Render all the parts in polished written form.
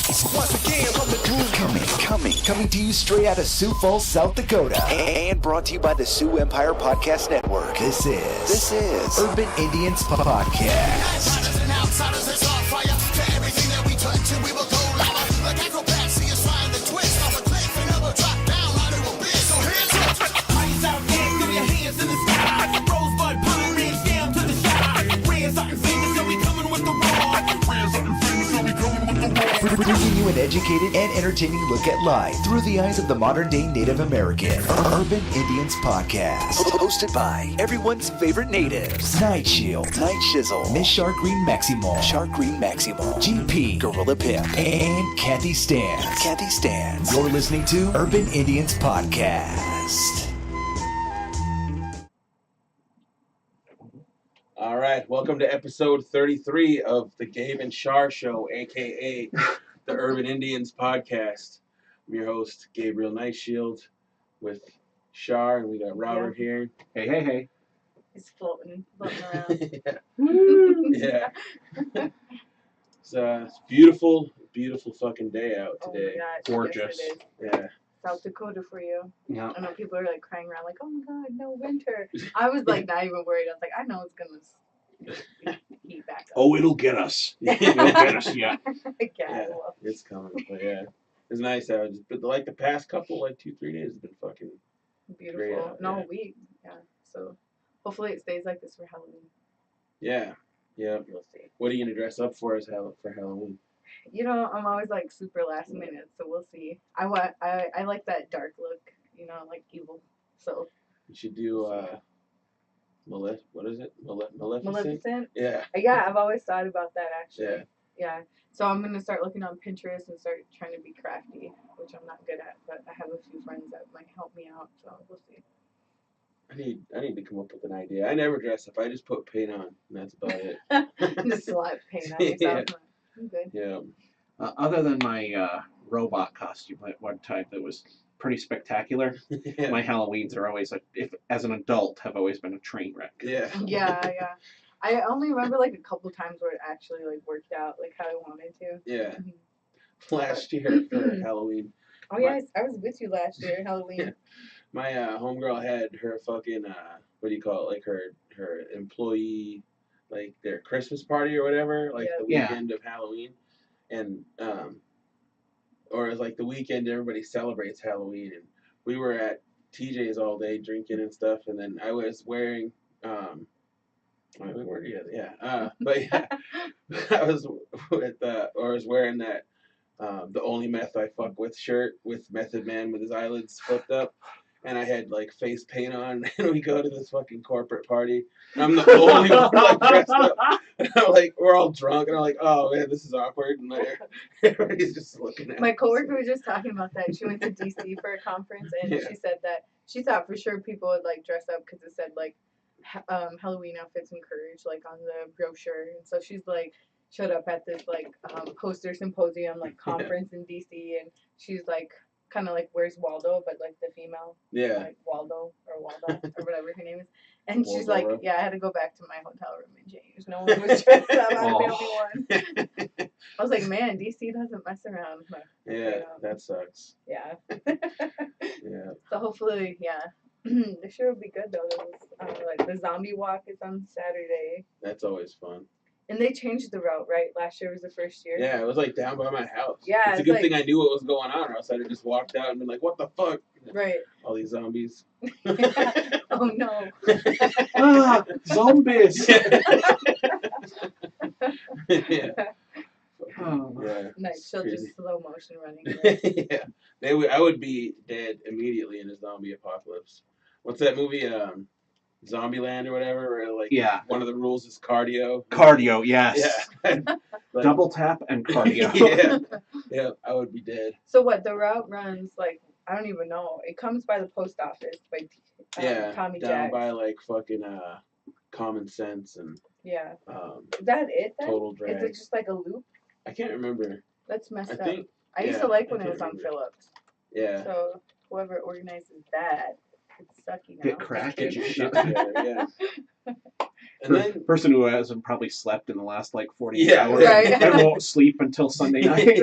Once again from the groove. Coming to you straight out of Sioux Falls, South Dakota. And brought to you by the Sioux Empire Podcast Network. This is Urban Indianz Podcast. Outsiders and outsiders, it's on fire. To everything that we touch, and we will go lava. Like acrobats, see us trying to twist off a cliff and never drop down onto a bit. So hands up. Eyes out there, throw your hands in the sky. Rosebud pine, reach down to the sky. Raise something famous, and we coming with the raw. Raise something famous, and we coming with the raw. Bringing you an educated and entertaining look at life through the eyes of the modern-day Native American. Urban Indianz Podcast. Hosted by everyone's favorite natives. Night Shield, Night Shizzle, Miss Shark Green Maximal, GP, Gorilla Pimp, and Candy Stands. You're listening to Urban Indianz Podcast. All right, welcome to episode 33 of the Gabe and Shar Show, aka the Urban Indianz Podcast. I'm your host, Gabriel Nightshield, with Shar, and we got Robert here. Hey. He's floating around. Yeah. It's a beautiful fucking day out today. Oh my gosh, Gorgeous. Yes, it is. Yeah. South Dakota for you. Yeah. I know people are like crying around like, oh my god, no winter. I was like not even worried. I was like, I know it's gonna heat back up. Oh, it'll get us. It'll get us, yeah. Yeah, well, It's coming, but yeah. It's nice out. But like the past couple, like 2-3 days, has been fucking. beautiful. Great out, No, yeah. we, so hopefully it stays like this for Halloween. Yeah. We'll see. What are you gonna dress up for for Halloween? You know, I'm always like super last minute, so we'll see. I like that dark look, you know, like evil. So You should do what is it? Maleficent? Maleficent. Yeah. Yeah, I've always thought about that actually. Yeah. Yeah. So I'm gonna start looking on Pinterest and start trying to be crafty, which I'm not good at, but I have a few friends that might help me out, so we'll see. I need to come up with an idea. I never dress up. I just put paint on, and that's about it. Just slap paint on myself. I'm good. Yeah. Other than my robot costume at one time that was pretty spectacular, Yeah. my Halloweens are always like, if as an adult, have always been a train wreck. Yeah. Yeah. I only remember like a couple times where it actually like worked out like how I wanted to. Yeah. Mhm. Last year for Halloween, Oh yeah, I was with you last year, Halloween. my homegirl had her fucking what do you call it? Like her employee, like their Christmas party or whatever, like the Yeah. weekend of Halloween, and or it's like the weekend everybody celebrates Halloween, and we were at TJ's all day drinking and stuff, and then I was wearing we were together, yeah. But yeah, I was wearing that the only meth I fuck with shirt with Method Man with his eyelids flipped up, and I had like face paint on, and we go to this fucking corporate party, and I'm the only one like dressed up, and I'm like, we're all drunk, and I'm like, oh man, this is awkward, and like, everybody's just looking at My us. coworker was just talking about that. She went to DC for a conference, and Yeah. she said that she thought for sure people would like dress up because it said like Halloween outfits encouraged like on the brochure, and so she's like showed up at this like poster symposium like conference in DC, and she's like kind of like Where's Waldo, but like the female, Yeah. like Waldo or Walda or whatever her name is, and she's Waldora. like, yeah, I had to go back to my hotel room and change. No one was dressed up. I'm the Oh. only one. I was like, man, DC doesn't mess around. But, Yeah, that sucks. yeah. Yeah. So hopefully, yeah. This year will be good though. Like the zombie walk is on Saturday, That's always fun. and they changed the route. Right, last year was the first year. Yeah, it was like down by my house. Yeah, it's a it's good like- thing I knew what was going on, or else I'd have just walked out and been like, what the fuck? Right. All these zombies. Oh no. Ah, zombies! Yeah. Oh. Yeah. Nice. She'll Crazy. just slow motion running. Right? Yeah. I would be dead immediately in a zombie apocalypse. What's that movie? Zombieland or whatever, where like Yeah. one of the rules is cardio. Cardio, yes. Yeah. Like, Double tap and cardio. Yeah. Yeah, I would be dead. So what? The route runs like I don't even know. It comes by the post office by Yeah. Tommy Down Jack. by like fucking Common Sense and Yeah. Is that it then? Total Is Drag. it just like a loop? I can't remember. That's messed I up. think I used yeah, to like I when it can't was on remember. Phillips. Yeah. So whoever organizes that, it's sucky now. Get crack and Get shit. shit together, yeah. And then Person who hasn't probably slept in the last like 48 Yeah, hours right. and won't sleep until Sunday night.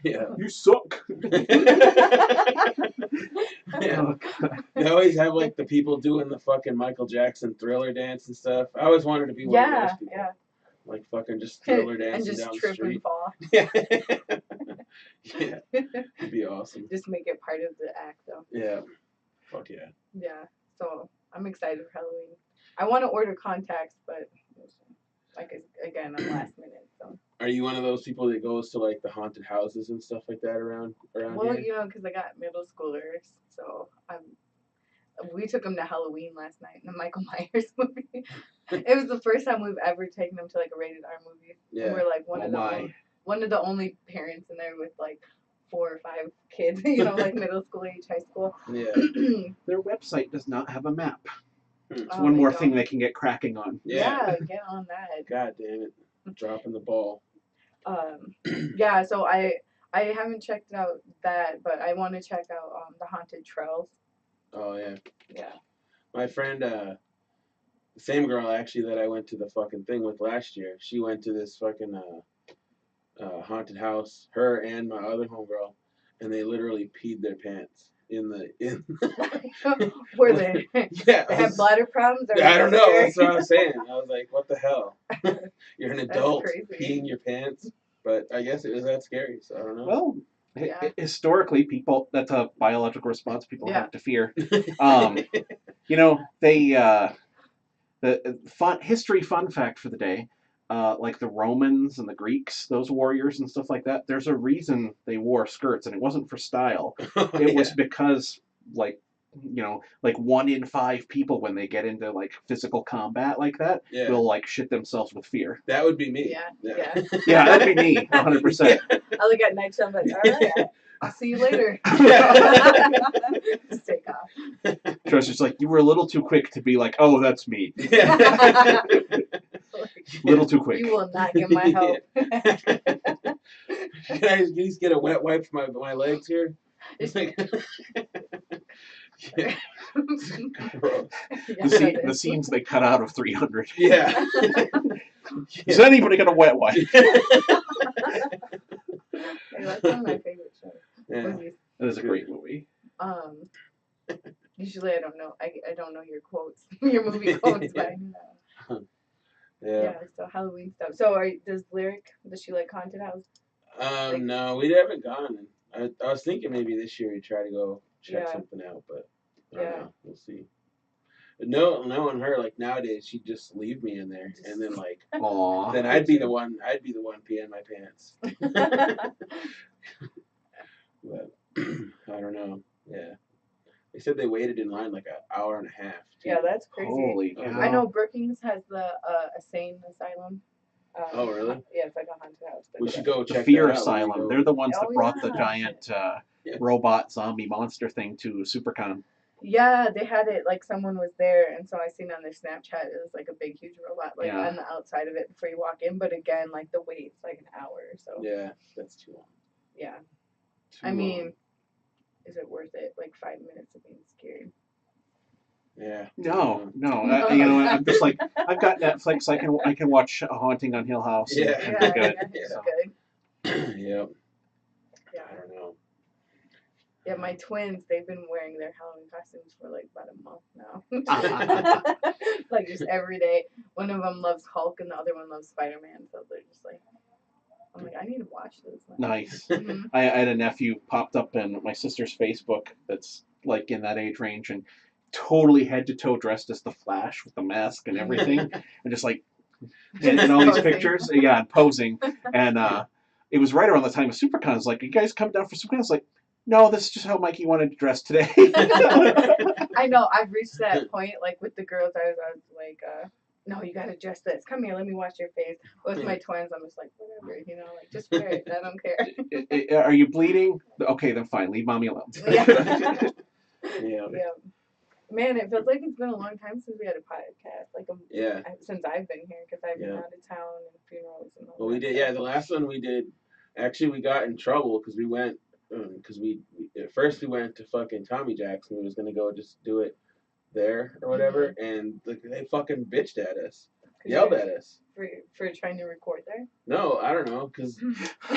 yeah. You suck. Yeah. Oh, God. They always have like the people doing the fucking Michael Jackson Thriller dance and stuff. I always wanted to be one of Yeah, those people. yeah. Like fucking just Thriller And dancing just down the trip and street. fall. Yeah. Yeah. It'd be awesome. Just make it part of the act, though. Yeah. Fuck yeah. Yeah. So I'm excited for Halloween. I want to order contacts, but like again, I'm last minute. So. Are you one of those people that goes to like the haunted houses and stuff like that around Well, here? you know, because I got middle schoolers, so we took them to Halloween last night, the Michael Myers movie. It was the first time we've ever taken them to like a rated R movie. Yeah. And we're like Oh, one of the only parents in there with like 4 or 5 kids, you know, like middle school age, high school. Yeah. Their website does not have a map. It's Oh, one they more don't. thing they can get cracking on. Yeah. Get on that. God damn it. Dropping the ball. Yeah, so I haven't checked out that, but I want to check out the Haunted Trails. Oh yeah. Yeah. My friend, the same girl actually that I went to the fucking thing with last year, she went to this fucking haunted house, her and my other homegirl, and they literally peed their pants in Were they? Yeah. They have bladder problems? Or I don't know. scared? That's what I was saying. I was like, what the hell? You're an That's adult crazy. peeing your pants? But I guess it was that scary, so I don't know. Well, Yeah. historically, people, that's a biological response people Yeah. have to fear. You know, the fun fact for the day, like the Romans and the Greeks, those warriors and stuff like that, there's a reason they wore skirts, and it wasn't for style. It was because, like, you know, like 1 in 5 people when they get into like physical combat like that Yeah. will like shit themselves with fear. That would be me. Yeah. Yeah, that'd be me, 100%. I look at night show, I'm like, all right, I'll see you later. Just take off. Trust just like, you were a little too quick to be like, oh, that's me. Yeah. Little too quick. You will not get my help. Can I at least get a wet wipe for my legs here? It's like, yeah. Gross. The scenes they cut out of 300. Yeah. Is anybody got a wet wipe? Hey, that's one of my favorite shows. Yeah. Movies. That is a great movie. Usually I don't know. I don't know your quotes, your movie quotes, but I know. Yeah. So Halloween stuff. So does she like haunted house? No, we haven't gone. I was thinking maybe this year we'd try to go check Yeah. something out, but I don't Yeah. know. We'll see. But knowing her, like nowadays, she'd just leave me in there, and then like, Aww. then I'd be the one peeing my pants. But I don't know. Yeah, they said they waited in line like an hour and a half. Too. Yeah, that's crazy. Holy cow. I know Brookings has the insane asylum. Oh, really? Yeah, it's like a haunted house. But We should go The check Fear that out when we Asylum. go. They're the ones that Oh, brought the yeah. giant Yeah. robot zombie monster thing to SuperCon. Yeah, they had it like someone was there, and so I seen on their Snapchat it was like a big, huge robot like Yeah. on the outside of it before you walk in. But again, like the wait's like an hour, so Yeah, that's too long. yeah. Too I long. mean, is it worth it? Like 5 minutes of being scared? Yeah. No. You know, I'm just like, I've got Netflix. I can watch A Haunting on Hill House. Yeah. And Yeah, be good. it's Yeah. good. Yep. Yeah. I don't know. Yeah, my twins, they've been wearing their Halloween costumes for like about a month now. Like just every day. One of them loves Hulk and the other one loves Spider-Man. So they're just like, I'm like, I need to watch this. Nice. Mhm. I had a nephew popped up in my sister's Facebook that's like in that age range and totally head to toe dressed as the Flash with the mask and everything, and just like and all these Posing. pictures, yeah, and posing. And it was right around the time of SuperCon. I was like, "You guys come down for SuperCon?" I was like, "No, this is just how Mikey wanted to dress today." I know, I've reached that point, like with the girls, I was like, no, you gotta dress this. Come here, let me watch your face. With my twins, I'm just like, whatever, you know, like just wear it. I don't care. Are you bleeding? Okay, then fine. Leave mommy alone. Yeah. Yeah. Yeah. Man, it feels like it's been a long time since we had a podcast. Like Yeah. since I've been here, because I've been Yeah. out of town and funerals and all Well, that we did. stuff. Yeah, the last one we did. Actually, we got in trouble because we went. Because we at first we went to fucking Tommy Jack's and we was gonna go just do it there or whatever, and they fucking bitched at us, 'Cause yelled you're- at us. For trying to record there. No, I don't know, cause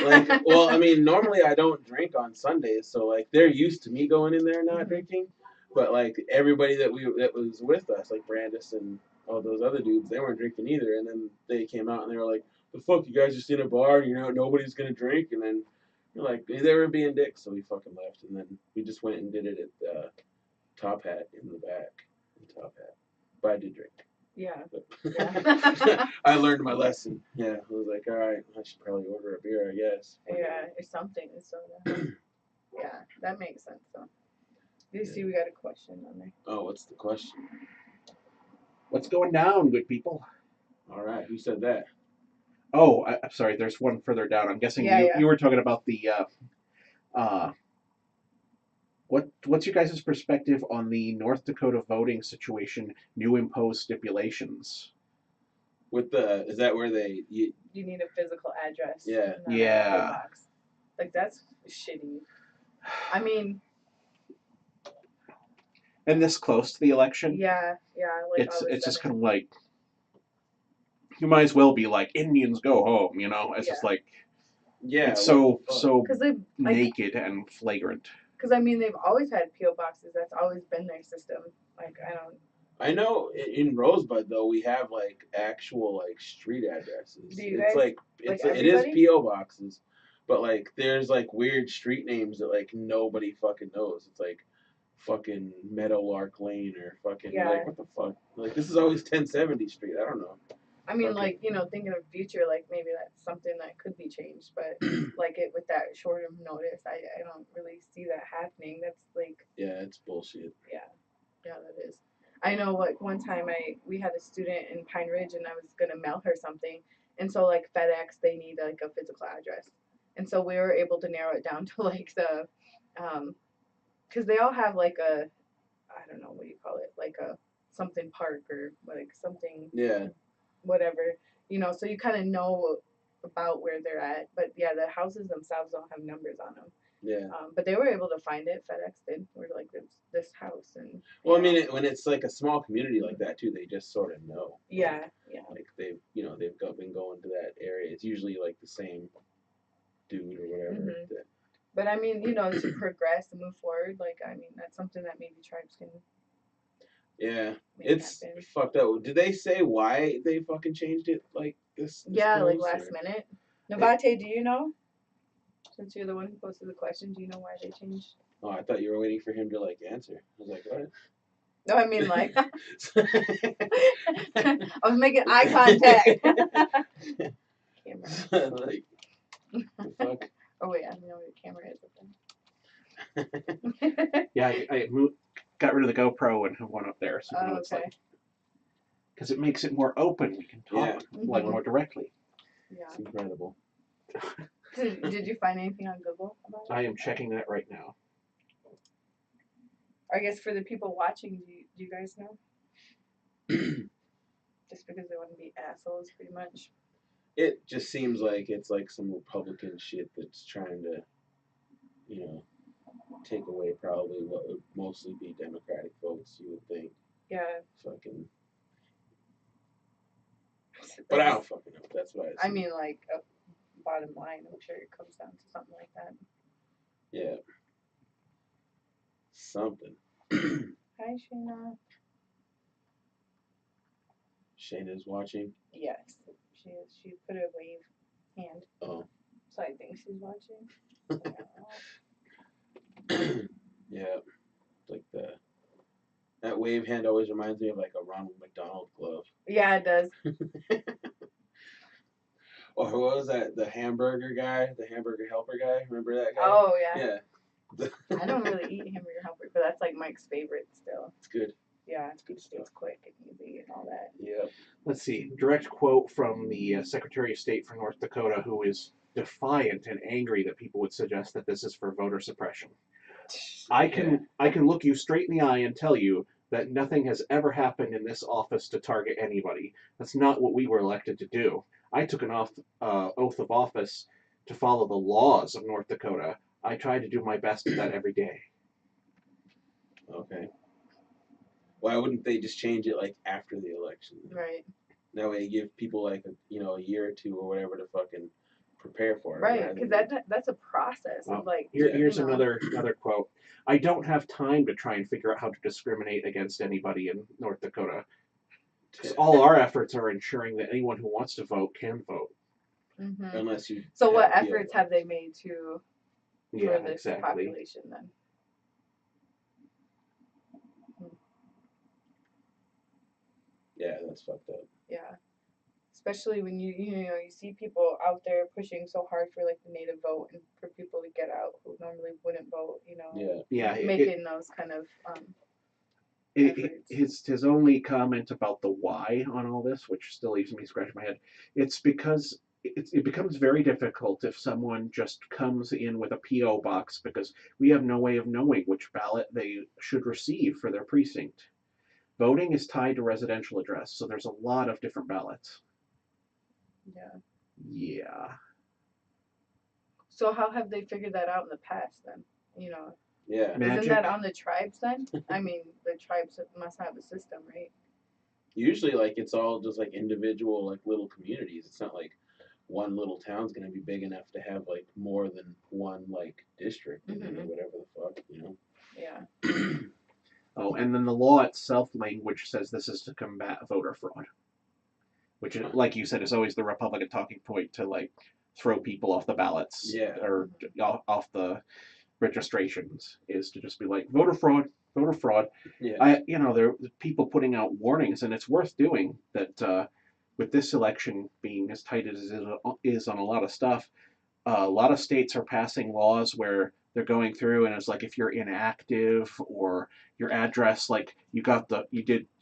like, well, I mean, normally I don't drink on Sundays, so like they're used to me going in there and not drinking, but like everybody that was with us, like Brandis and all those other dudes, they weren't drinking either, and then they came out and they were like, "The fuck, you guys just in a bar, and nobody's gonna drink," and then we're like, they were being dicks, so we fucking left, and then we just went and did it at Top Hat in the back, Top Hat, but I did drink. Yeah. Yeah. I learned my lesson. Yeah, I was like, all right, I should probably order a beer, I guess. Yeah, or something. So yeah, that makes sense. So you see, we got a question on there. Oh, what's the question? What's going down, good people? All right, who said that? Oh, I'm sorry. There's one further down. I'm guessing Yeah. you were talking about the. What's your guys' perspective on the North Dakota voting situation? New imposed stipulations. With is that where you need a physical address. Yeah. Not a Yeah. PO box. Like that's shitty. I mean. And this close to the election. Yeah. Like it's just kind of like. You might as well be like Indians go home, It's just like. Yeah. It's so naked and flagrant. Because I mean, they've always had PO boxes. That's always been their system. Like I know in Rosebud though we have like actual like street addresses. Do you it's guys, like it is PO boxes, but like there's like weird street names that like nobody fucking knows. It's like fucking Meadowlark Lane or fucking like what the fuck? Like this is always 1070 Street. I don't know. I mean, like, thinking of future, like, maybe that's something that could be changed, but, like, with that short of notice, I don't really see that happening. That's, like... Yeah, it's bullshit. Yeah, that is. I know, like, one time we had a student in Pine Ridge, and I was going to mail her something, and so, like, FedEx, they need, like, a physical address. And so we were able to narrow it down to, like, the... because they all have, like, I don't know, what do you call it? Like, a something park or, like, something... Yeah. Whatever, so you kind of know about where they're at. But yeah, the houses themselves don't have numbers on them. Yeah. But they were able to find it. FedEx did. We're like, this house. And well, I mean, when it's like a small community like that too, they just sort of know. Yeah. Like they've been going to that area. It's usually like the same dude or whatever. Mm-hmm. But I mean, to progress and move forward, like I mean, that's something that maybe tribes can. Yeah, it's fucked up. Did they say why they fucking changed it like this Yeah, close, like last minute. Navate, do you know? Since you're the one who posted the question, do you know why they changed? Oh, I thought you were waiting for him to like answer. I was like, what? No, I mean like. I was making eye contact. Camera. Like, the fuck? Oh wait, I don't know where the camera is. Yeah, I got rid of the GoPro and have one up there, so it's like because it makes it more open. We can talk like more directly. Yeah, it's incredible. Did you find anything on Google about it? I am checking that right now. I guess for the people watching, do you guys know? Just because they want to be assholes, pretty much. It just seems like it's like some Republican shit that's trying to, take away probably what would mostly be Democratic votes, you would think. Yeah. Fucking. But I don't fucking know. That's what I mean, like, bottom line, I'm sure it comes down to something like that. Yeah. Something. Hi, Shayna. Shayna's watching? Yes. She is. She put a wave hand. Oh. So I think she's watching. Yeah. Like that wave hand always reminds me of like a Ronald McDonald glove. Yeah, it does. Or who was that? The hamburger guy? The hamburger helper guy? Remember that guy? Oh, yeah. Yeah. I don't really eat hamburger helper, but that's like Mike's favorite still. It's good. Yeah, it's good stuff. It's quick and easy and all that. Yep. Let's see. Direct quote from the Secretary of State for North Dakota, who is defiant and angry that people would suggest that this is for voter suppression. I can look you straight in the eye and tell you that nothing has ever happened in this office to target anybody. That's not what we were elected to do. I took an oath of office to follow the laws of North Dakota. I try to do my best at that every day. Okay. Why wouldn't they just change it like after the election? Right. That way, you give people like a year or two or whatever to fucking prepare for it. Right, rather because than- that's a process Well, of like. Here's you know, another quote. I don't have time to try and figure out how to discriminate against anybody in North Dakota. 'Cause all our efforts are ensuring that anyone who wants to vote can vote. Mhm. unless you. So what have efforts have they made to Yeah, for this exactly. population then? Yeah, that's fucked up. Yeah. Especially when you see people out there pushing so hard for like the native vote and for people to get out who normally wouldn't vote, Yeah. Yeah, making those kind of efforts. his only comment about the why on all this, which still leaves me scratching my head, it's because it becomes very difficult if someone just comes in with a P.O. box because we have no way of knowing which ballot they should receive for their precinct. Voting is tied to residential address, so there's a lot of different ballots. Yeah. Yeah. So how have they figured that out in the past then? Yeah. Magic. Isn't that on the tribes then? I mean, the tribes must have a system, right? Usually, like it's all just like individual, like little communities. It's not like one little town's gonna be big enough to have like more than one like district in it or whatever the fuck. Yeah. Oh, and then the law itself language says this is to combat voter fraud, which, like you said, is always the Republican talking point to like throw people off the ballots or off the registrations, is to just be like voter fraud. Yeah. There are people putting out warnings, and it's worth doing that. With this election being as tight as it is on a lot of stuff, a lot of states are passing laws where they're going through and it's like if you're inactive or your address, like you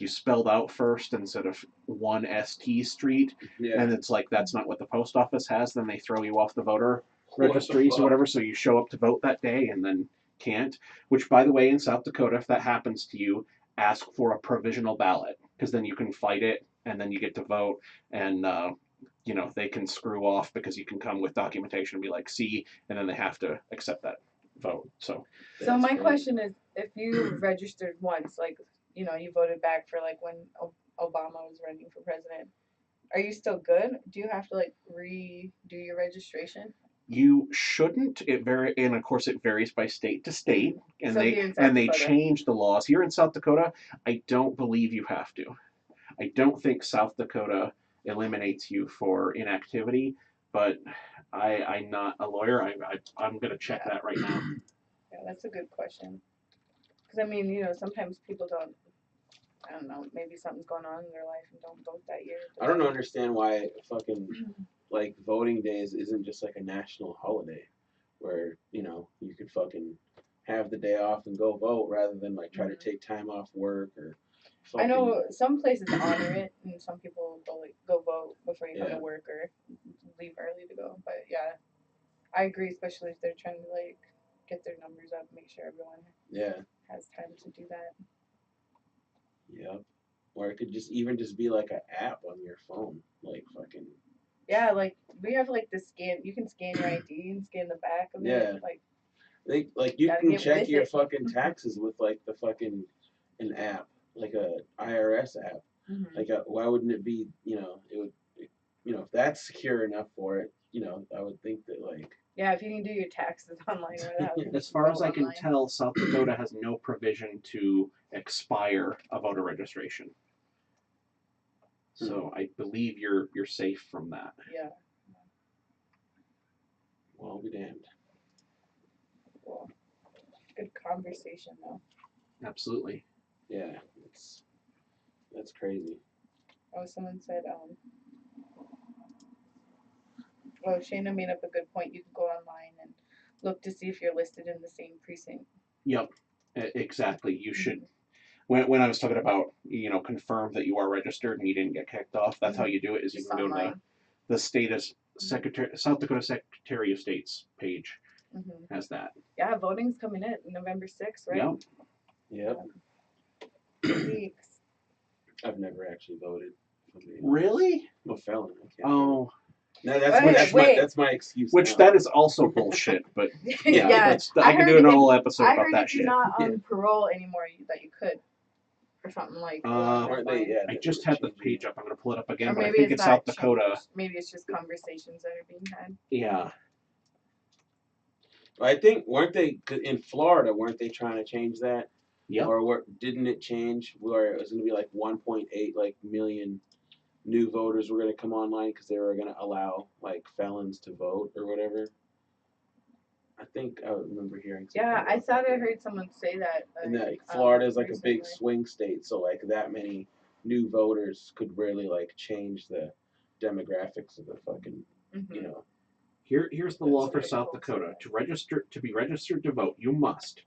spelled out first instead of 1 St Street, Yeah. and it's like that's not what the post office has, then they throw you off the voter registries or whatever, so you show up to vote that day and then can't. Which, by the way, in South Dakota, if that happens to you, ask for a provisional ballot because then you can fight it and then you get to vote, and they can screw off because you can come with documentation and be like, see, and then they have to accept that vote. So My great. question is, if you registered once, like, you voted back for like when Obama was running for president, are you still good? Do you have to like redo your registration? you shouldn't. And of course it varies by state to state, and So here in South they Dakota. change the laws. Here in South Dakota, I don't believe you have to. I don't think South Dakota eliminates you for inactivity, but I'm not a lawyer. I'm going to check that right now. Yeah, that's a good question. Because I mean, sometimes people don't. I don't know. Maybe something's going on in their life and don't vote that year. I don't understand why fucking like voting days isn't just like a national holiday where you could fucking have the day off and go vote rather than like try to take time off work or. I know some places honor it, and some people go vote before you come Yeah. to work or leave early to go. But yeah, I agree, especially if they're trying to like get their numbers up, make sure everyone has time to do that. Yep. Or it could just be like an app on your phone, like fucking. Yeah, like we have like the scan. You can scan your ID and scan the back of it. Like You Gotta can get check with your it. fucking taxes with like the fucking an app, like a IRS app. Like why wouldn't it be? It would. If that's secure enough for it, I would think that like. yeah, if you can do your taxes online, As far as I can tell, South Dakota has no provision to expire a voter registration. So I believe you're safe from that. Yeah. Well, I'll be damned. Cool. Good conversation though. Absolutely. Yeah, that's crazy. Oh, someone said, well, Shayna made up a good point. You can go online and look to see if you're listed in the same precinct. Yep, exactly. You should. When I was talking about, confirm that you are registered and you didn't get kicked off, that's how you do it, is you Just can go to online. the South Dakota Secretary of State's page has that. Yeah, voting's coming in November 6th, right? Yep. Yep. Weeks. I've never actually voted. Really? I'm a felon. I can't Oh. vote. No, Wait. that's my excuse. Which now. that is also bullshit, but Yeah. I can do an whole episode I about heard that if shit. you're not on parole anymore, that you could. or something like. Aren't they? Yeah. I just had the page up. I'm going to pull it up again, Or but I maybe think it's it's South not Dakota. changed. Maybe it's just conversations that are being had. Yeah. I think weren't they in Florida? Weren't they trying to change that? Yep. Or didn't it change where it was going to be like 1.8 million new voters were going to come online because they were going to allow like felons to vote or whatever? I think I remember hearing something. Yeah, I about thought that. I heard someone say that. And that Florida is like a big recently. swing state, so like that many new voters could really like change the demographics of the fucking, Mhm. you know. Here's the That's law for pretty South cool. Dakota. To be registered to vote, you must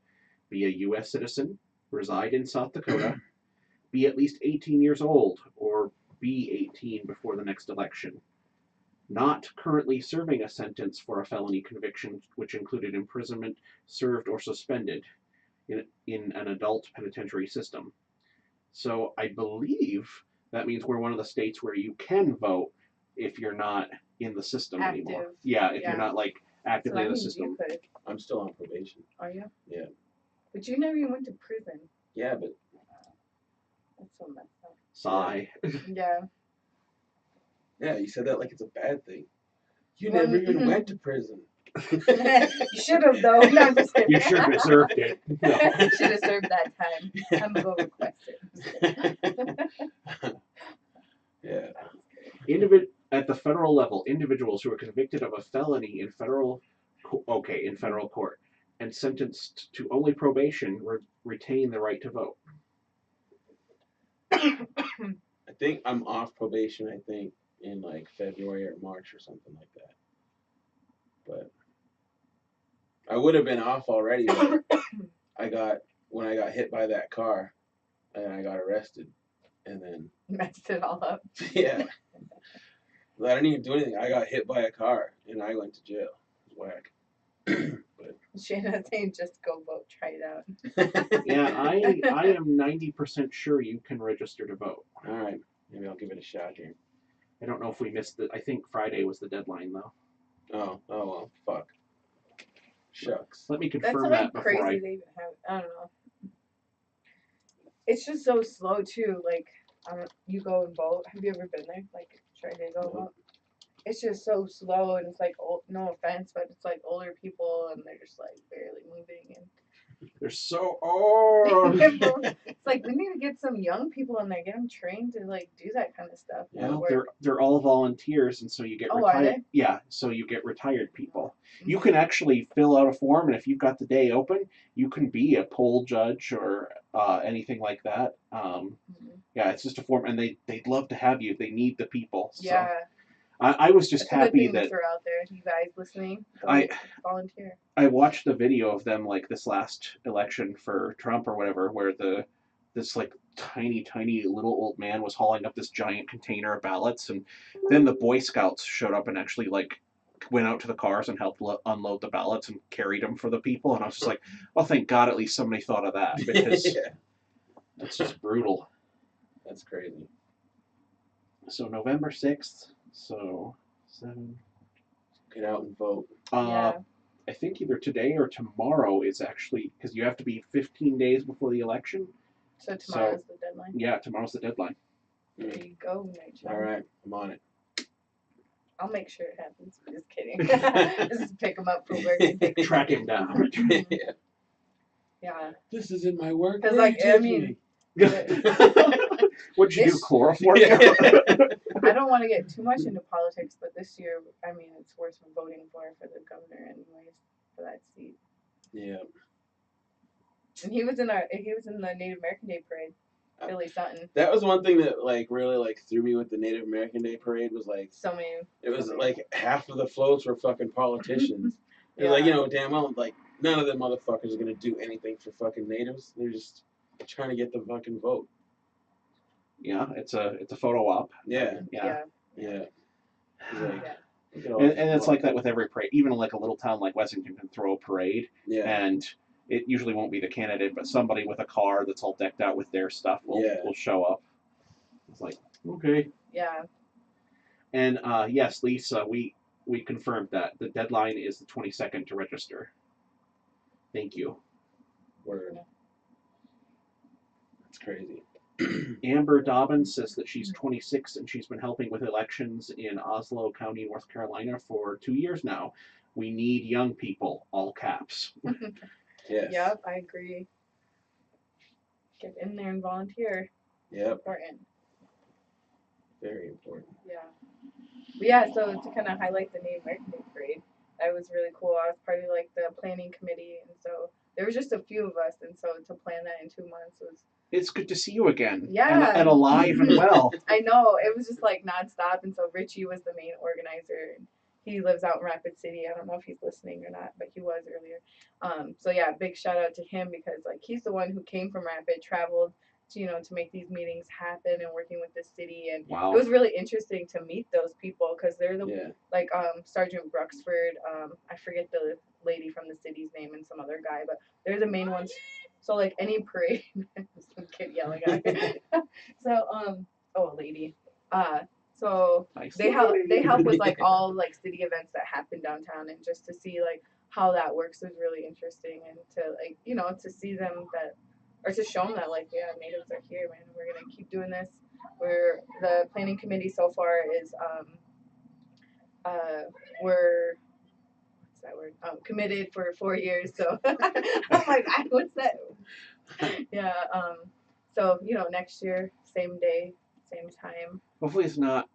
be a U.S. citizen, reside in South Dakota, be at least 18 years old, or be 18 before the next election. Not currently serving a sentence for a felony conviction which included imprisonment, served, or suspended in an adult penitentiary system. So I believe that means we're one of the states where you can vote if you're not in the system anymore. Active. Yeah, if Yeah. you're not like So actively that in the means system. you could. I'm still on probation. Are you? Yeah. But you never even went to prison. Yeah, but That's so messed up. Sigh. Yeah. yeah, you said that like it's a bad thing. You Well, never even went to prison. You should have though. No, I'm just kidding. You should have served it. No. You should have served that time. I'm gonna go request it. Yeah. At the federal level, individuals who are convicted of a felony in federal court and sentenced to only probation retain the right to vote. I think I'm off probation, I think, in like February or March or something like that. But I would have been off already, but when I got hit by that car and I got arrested and then Messed it all up. yeah. I didn't even do anything. I got hit by a car and I went to jail. It was whack. Shayna's saying just go vote, try it out. Yeah, I am 90% sure you can register to vote. All right. Maybe I'll give it a shot here. I don't know if we missed I think Friday was the deadline though. Oh well, fuck. Shucks. Let me That's confirm like that crazy before they even have. I don't know. It's just so slow too. Like, you go and vote. Have you ever been there? Like, try to go vote. It's just so slow, and it's like, no offense, but it's like older people, and they're just like barely moving, and They're so old. it's like we need to get some young people in there, get them trained to like do that kind of stuff. Yeah. Well, Where- they're all volunteers, and so you get Oh, are retired. they? Yeah, so you get retired people. You can actually fill out a form, and if you've got the day open, you can be a poll judge or anything like that. Mhm. Yeah, it's just a form, and they'd love to have you. They need the people. So Yeah, I was just that's a good happy thing to that throw out there. You guys listening, go I- volunteer. I watched the video of them like this last election for Trump or whatever, where this like tiny little old man was hauling up this giant container of ballots, and then the Boy Scouts showed up and actually like went out to the cars and helped unload the ballots and carried them for the people. And I was just like, well, thank God at least somebody thought of that, because Yeah. that's just brutal. That's crazy. So November 6th, so 7. Get out and vote. Yeah. I think either today or tomorrow is actually, because you have to be 15 days before the election. So tomorrow's the deadline. Yeah, tomorrow's the deadline. There you go, Nigel. All right, I'm on it. I'll make sure it happens. Just kidding. Just pick them up from work and take 'em. Track him down. Yeah. Yeah. This is in my work. 'Cause, Where like, are you I taking mean- me? What'd you do, This- chloroform? Yeah. I don't want to get too much into politics, but this year, I mean, it's worth voting for the governor, anyways, for that seat. Yeah. And he was in the Native American Day parade. Billy Sutton. That was one thing that like really like threw me with the Native American Day parade was like So many. it was like half of the floats were fucking politicians. It was Yeah. like, you know, damn well like none of them motherfuckers are gonna do anything for fucking natives. They're just trying to get the fucking vote. Yeah, it's a photo op. Yeah. Yeah. Yeah. It's like, Yeah. look at all And this it's fuck- like that with every parade. Even like a little town like Wessington can throw a parade, Yeah. and it usually won't be the candidate, but somebody with a car that's all decked out with their stuff will show up. It's like, okay. Yeah. And yes, Lisa, we confirmed that the deadline is the 22nd to register. Thank you. Word. That's crazy. Amber Dobbins says that she's 26 and she's been helping with elections in Oslo County, North Carolina for 2 years now. We need young people, all caps. Yes. Yep, I agree. Get in there and volunteer. Yep. Important. Very important. Yeah. But yeah, so to kind of highlight the Native American Day Parade, that was really cool. I was part of like the planning committee, and so there was just a few of us, and so to plan that in 2 months was. It's good to see you again. Yeah. And alive and well. I know, it was just like nonstop, and so Richie was the main organizer, and he lives out in Rapid City. I don't know if he's listening or not, but he was earlier. So yeah, big shout out to him because like he's the one who came from Rapid, traveled to, to make these meetings happen and working with the city, and Wow. it was really interesting to meet those people because they're the Yeah. like Sergeant Bruxford, I forget the lady from the city's name and some other guy, but they're the main ones. So like any parade, some kid yelling at me. So oh, a lady. So Nice. they help with like all like city events that happen downtown, and just to see like how that works was really interesting, and to like to see them that, or to show them that like natives are here, man. We're gonna keep doing this. The planning committee so far is we're what's that word? Committed for 4 years. So I'm like, what's that? Yeah. So next year, same day, same time. Hopefully it's not,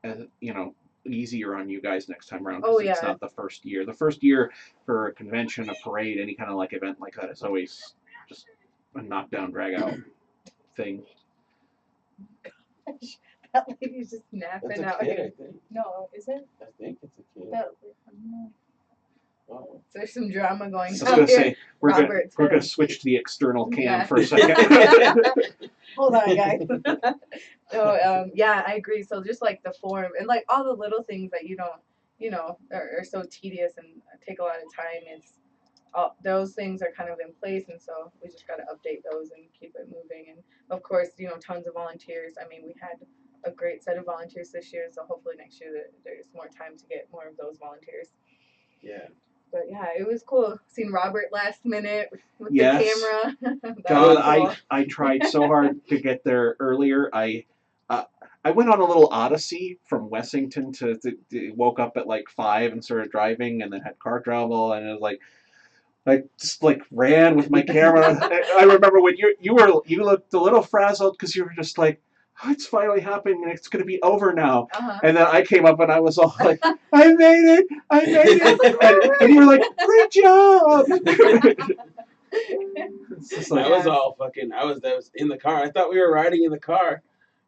as, easier on you guys next time around. 'Cause Oh, it's yeah. not the first year. The first year for a convention, a parade, any kind of like event like that is always just a knockdown, drag out thing. That lady's just That's napping a out kid, here. I think. No, is it? I think it's a kid. That, I don't know. Oh. There's some drama going I was on gonna here. say we're Robert's gonna head. switch to the external cam Yeah. for a second. Hold on, guys. So, yeah, I agree. So just like the form and like all the little things that you don't, are so tedious and take a lot of time. Those things are kind of in place, and so we just got to update those and keep it moving. And of course, tons of volunteers. I mean, we had a great set of volunteers this year, so hopefully next year there's more time to get more of those volunteers. Yeah. But yeah, it was cool. Seen Robert last minute with Yes. the camera. That God, was cool. I tried so hard to get there earlier. I went on a little odyssey from Wessington to woke up at like 5 and started driving, and then had car travel, and it was like I just like ran with my camera. I remember when you looked a little frazzled because you were just like, oh, it's finally happening and it's gonna be over now. Uh-huh. And then I came up and I was all like, I made it, and you were like, great job. It's just like, I was all fucking. I was in the car. I thought we were riding in the car,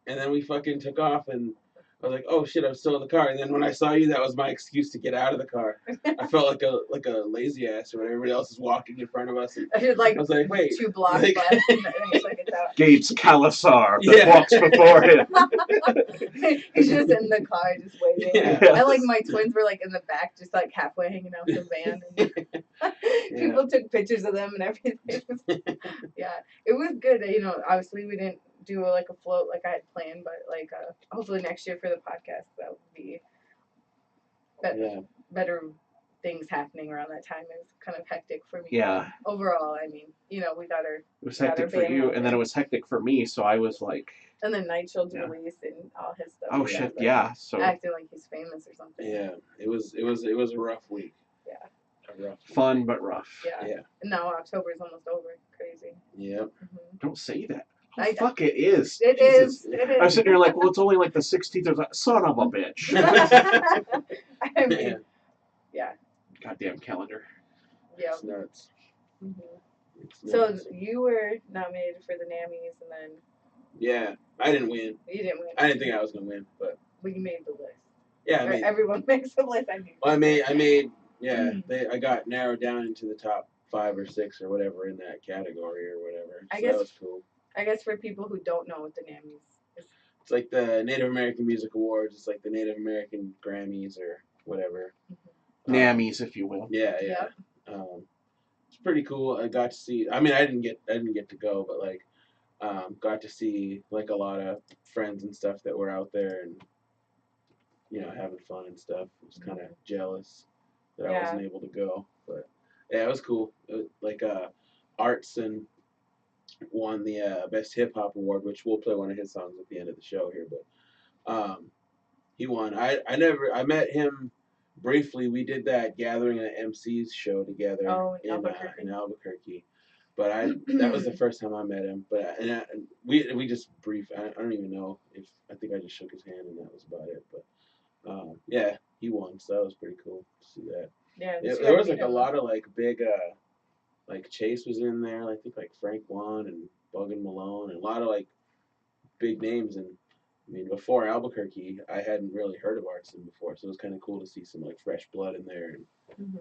and then we fucking took off, and I was like, "Oh shit, I'm still in the car." And then when I saw you, that was my excuse to get out of the car. I felt like a lazy ass when everybody else is walking in front of us. And I I was like, "Wait, 2 blocks like- left, and then it's like it's out. Gates Calasar that Yeah. walks before him. He's just in the car, just waiting. Yeah. And like my twins were like in the back, just like halfway hanging out the van. And people took pictures of them and everything. Yeah, it was good. Obviously we didn't do like a float like I had planned, but like hopefully next year for the podcast that would be better things happening around that time. It was kind of hectic for me. Yeah. But overall, I mean, we got our. It was Got hectic our for band you, out and then there. it was hectic for me. So I was like, And then Nightshield's Yeah. release and all his stuff. oh He shit, has, like, yeah. So acting like he's famous or something. Yeah, it was a rough week. Yeah. A rough week. fun but rough. Yeah. Yeah. And now October's almost over. Crazy. Yep. Hmm. Don't say that. Oh, I- fuck, it is. It Jesus. is. It is. I was sitting here like, well, it's only like the 16th. I was like, son of a bitch. I mean, yeah. Goddamn calendar. Yeah. It's nuts. Mhm. It's So nuts. you were nominated for the NAMMYs, and then Yeah, I didn't win. you didn't win. I didn't think I was gonna win, but But you made the list. yeah, Or everyone makes the list. I mean. I made. Yeah, I got narrowed down into the top 5 or 6 or whatever in that category or whatever. So I guess- that was cool. I guess for people who don't know what the NAMMYs is. It's like the Native American Music Awards. It's like the Native American Grammys or whatever. Nammies, if you will. Yeah. It's pretty cool. I got to see. I mean, I didn't get to go, but like, got to see like a lot of friends and stuff that were out there and having fun and stuff. I was kind of jealous that I Yeah. wasn't able to go, but yeah, it was cool. Like arts and won the best hip hop award, which we'll play one of his songs at the end of the show here. But he won. I met him briefly. We did that gathering at MC's show together in Albuquerque. In Albuquerque. But that was the first time I met him. But we just I don't even know if I think I just shook his hand and that was about it. But yeah, he won, so that was pretty cool to see that. Yeah, There was like a lot of like big like Chase was in there. I think like Frank Juan and Bug and Malone and a lot of like big names. And I mean, before Albuquerque, I hadn't really heard of Artisan before, so it was kind of cool to see some like fresh blood in there and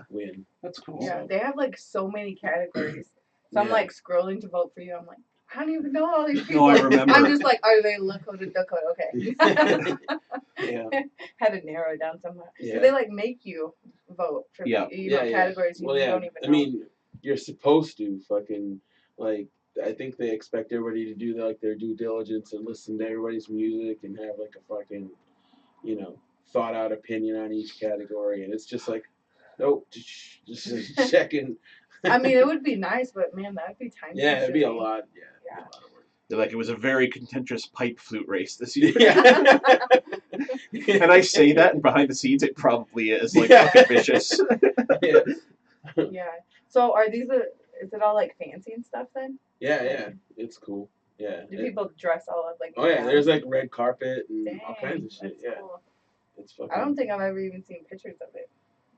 win. That's cool. Yeah, they have like so many categories. So I'm Yeah. like scrolling to vote for you. I'm like, I don't even know all these people. No, I remember. I'm just like, are they Lakota Dakota? Okay. Yeah. Had to narrow it down somehow. Yeah. So they like make you vote for categories you don't even know. I mean, you're supposed to fucking like. I think they expect everybody to do like their due diligence and listen to everybody's music and have like a fucking, thought out opinion on each category. And it's just like, nope, just checking. I mean, it would be nice, but man, that'd be time. Yeah, it'd be a consuming. lot. Yeah. It'd be a lot of work. They're like, it was a very contentious pipe flute race this year. Yeah. And I say that, and behind the scenes, it probably is like Yeah. fucking vicious. Yeah. Yeah. So are these is it all like fancy and stuff then? Yeah, it's cool. Yeah. Do people dress all up like? Oh yeah, there's like red carpet and Dang, all kinds of shit. that's Yeah, cool. it's fucking. I don't think I've ever even seen pictures of it.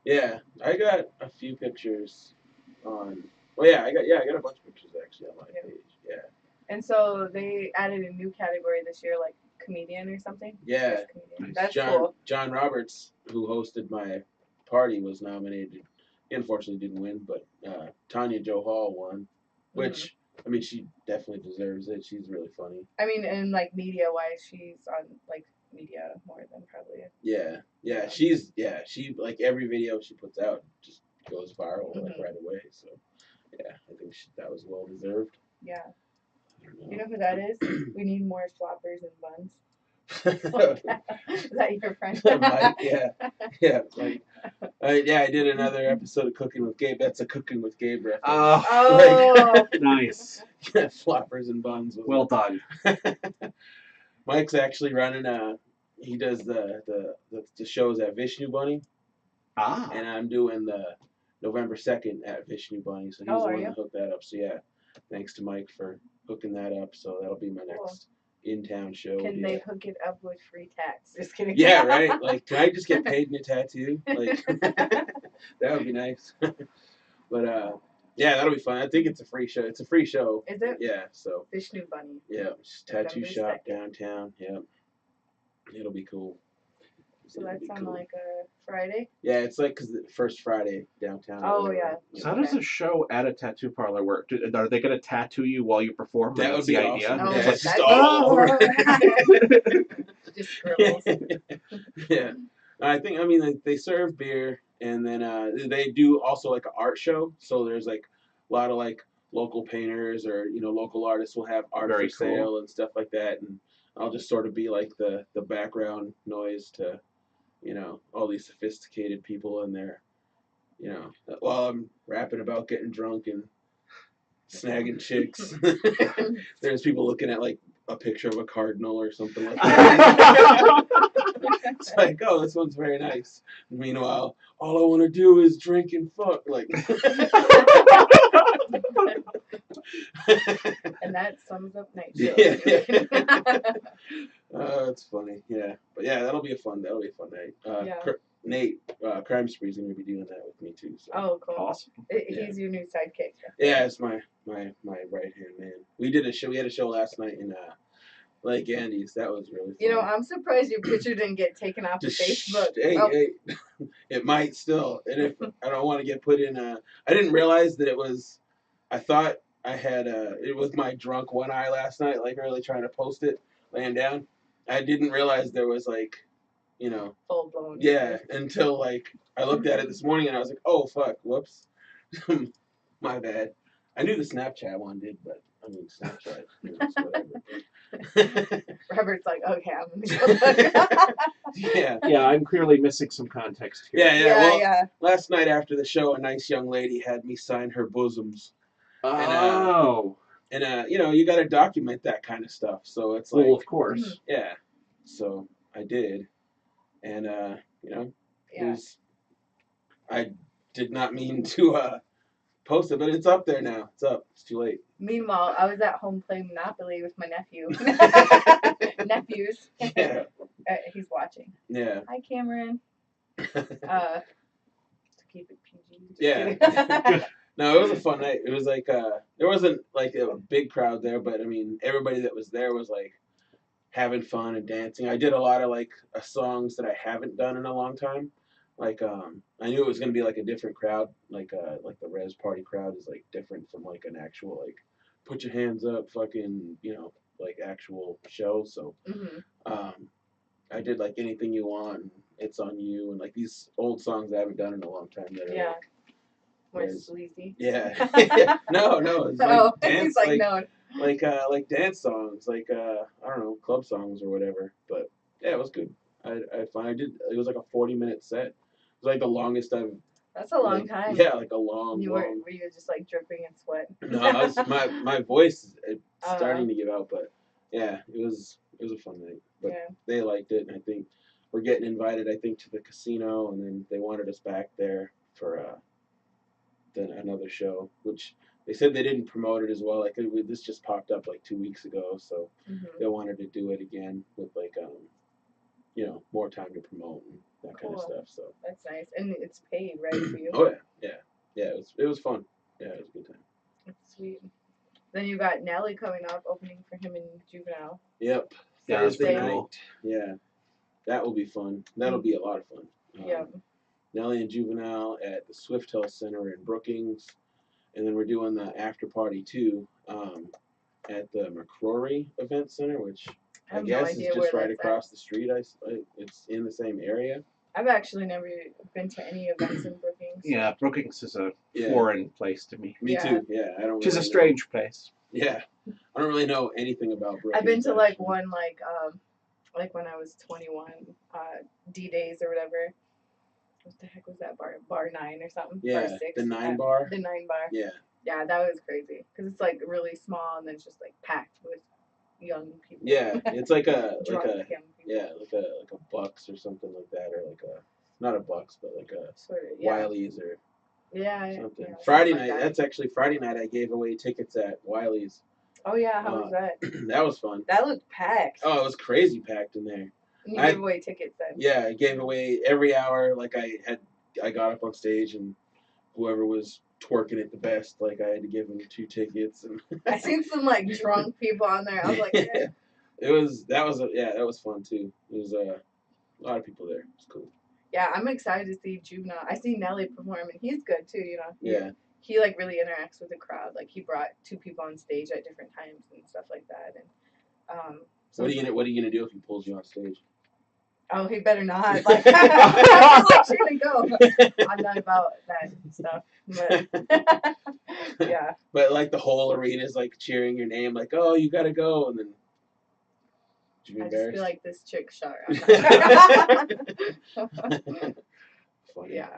Yeah, I got a few pictures on. Well, I got a bunch of pictures actually on my Yeah. page. Yeah. And so they added a new category this year, like comedian or something. Yeah. Best comedian. That's John cool. John Roberts, who hosted my party, was nominated. He unfortunately didn't win, but Tanya Jo Hall won, which I mean, she definitely deserves it. She's really funny. I mean, and like media wise, she's on like media more than probably. Yeah. She like every video she puts out just goes viral like Mhm. right away. So yeah, I think that was well deserved. Yeah. I don't You know who that is? We need more floppers and buns. know. Is that your friend? Mike, yeah. Like, I did another episode of Cooking with Gabe. That's a Cooking with Gabe reference. Oh. Nice. Floppers and buns. Well done. Mike's actually running he does the shows at Vishnu Bunny, Ah. and I'm doing the November 2nd at Vishnu Bunny. So he's the are one you? that hooked that up. So yeah, thanks to Mike for hooking that up. So that'll be my Cool. next in-town show. Can Yeah. they hook it up with free tats? Just kidding. Yeah, right. Like, can I just get paid in a tattoo? Like, that would be nice. But yeah, that'll be fun. I think it's a free show. It's a free show. Is it? Yeah. So Vishnu Bunny. yeah, just tattoo November shop 2nd. downtown. Yep. It'll be cool. So It'll that's be on cool. like a Friday. Yeah, it's like because the first Friday downtown. or Oh, whatever. yeah. So how does a show at a tattoo parlor work? Are they going to tattoo you while you perform? That That's would be the awesome. idea. Oh, Yeah, that's it's just cool. all over. Just scribbles. Yeah, I mean they serve beer and then they do also like an art show. So there's like a lot of like local painters or local artists will have art Very for sale and stuff like that, and I'll just sort of be like the background noise to all these sophisticated people in there, while I'm rapping about getting drunk and snagging chicks. There's people looking at like a picture of a cardinal or something like that. It's like, oh, this one's very nice. Meanwhile, all I want to do is drink and fuck. Like, And that sums up night yeah, show. it's funny. Yeah, but yeah, that'll be a fun night. Yeah. Nate, Crime Spree's gonna be doing that with me too. So. Oh, cool. Awesome. He's your new sidekick. Yeah, it's my right hand man. We did a show. We had a show last night in Lake Andes. That was really fun. You know, I'm surprised your picture didn't get taken off of Facebook. Hey, Oh, hey, it might still. And if I don't want to get put in I didn't realize that it was. I thought I had it was my drunk one eye last night, like really trying to post it, laying down. I didn't realize there was like, full blown. yeah, until like I looked at it this morning and I was like, oh fuck, whoops, my bad. I knew the Snapchat one did, but I mean Snapchat, it's whatever. Robert's like, okay, I'm gonna go. Yeah. Yeah, I'm clearly missing some context here. Yeah. Well, yeah. last night after the show, a nice young lady had me sign her bosoms. Oh. And you know, you got to document that kind of stuff. So it's Well, like, of course. yeah. So I did, and you know, it Yeah. was. I did not mean to post it, but it's up there now. It's up. It's too late. Meanwhile, I was at home playing Monopoly with my nephew. Nephews. Yeah. He's watching. Yeah. Hi, Cameron. To keep it PG. Just Yeah. kidding. No, it was a fun night. It was like there wasn't like a big crowd there, but I mean everybody that was there was like having fun and dancing. I did a lot of like songs that I haven't done in a long time. Like I knew it was gonna be like a different crowd. Like the Res Party crowd is like different from like an actual like put your hands up fucking, you know, like actual show. So Mhm. I did like Anything You Want and It's On You and like these old songs I haven't done in a long time that are Yeah. like More Whereas- sleazy. yeah. No, it's like Oh, dance he's like, no. like dance songs, like I don't know, club songs or whatever. But yeah, it was good. I did. It was like a 40-minute set. It was like the longest I've. That's a long like, time. Yeah, like a long. You were you just like dripping in sweat? No, my voice is starting to give out, but yeah, it was a fun night. But Yeah. they liked it, and I think we're getting invited. I think to the casino, and then they wanted us back there for then another show, which they said they didn't promote it as well. Like this just popped up like 2 weeks ago, so Mhm. they wanted to do it again with like you know, more time to promote and that kind of Cool. stuff. So That's nice, and it's paid, right, for you? oh yeah. It was fun. Yeah, it was a good time. That's sweet. Then you got Nelly coming up, opening for him in Juvenile. Yep. Yeah, that's Thursday pretty night. cool. Yeah, that will be fun. That'll be a lot of fun. Yeah. Nelly and Juvenile at the Swift Health Center in Brookings, and then we're doing the after party too at the McCrory Event Center, which I I have no guess is idea just where right that's across the street. It's in the same area. I've actually never been to any events in Brookings. Yeah, Brookings is a Yeah. foreign place to me. Me Yeah. too. Yeah, I don't. Which is a really know. strange place. Yeah, I don't really know anything about Brookings. I've been to like actually. one like when I was 21, D Days or whatever. What the heck was that bar? Bar 9 or something? Yeah, Bar 6. the 9 bar. The 9 bar. Yeah, Yeah, that was crazy because it's like really small and then it's just like packed with young people. yeah. It's like a Drunk young people. yeah, like a Bucks or something like that, or like a not a Bucks, but like a Sort of. Yeah. Wiley's or Yeah. something. yeah, Friday something night. like that. That's actually Friday night. I gave away tickets at Wiley's. Oh yeah, how was that? That was fun. That looked packed. Oh, it was crazy packed in there. And you I- gave away tickets then. Yeah, I gave away every hour. Like I got up on stage and whoever was twerking it the best, like I had to give them 2 tickets and. I seen some like drunk people on there. I was like, eh. That was fun too. It was a lot of people there. It's cool. Yeah, I'm excited to see Juvenile. I see Nelly perform and he's good too. You know. Yeah. He like really interacts with the crowd. Like he brought 2 people on stage at different times and stuff like that. And so What are you gonna do if he pulls you on stage? oh, he better not. Like, I'm like, she's gonna go. I'm not about that stuff. But yeah. But like the whole arena is like cheering your name, like, oh, you gotta go, and then. Would you be I just embarrassed? feel like this chick shot. Funny. Yeah.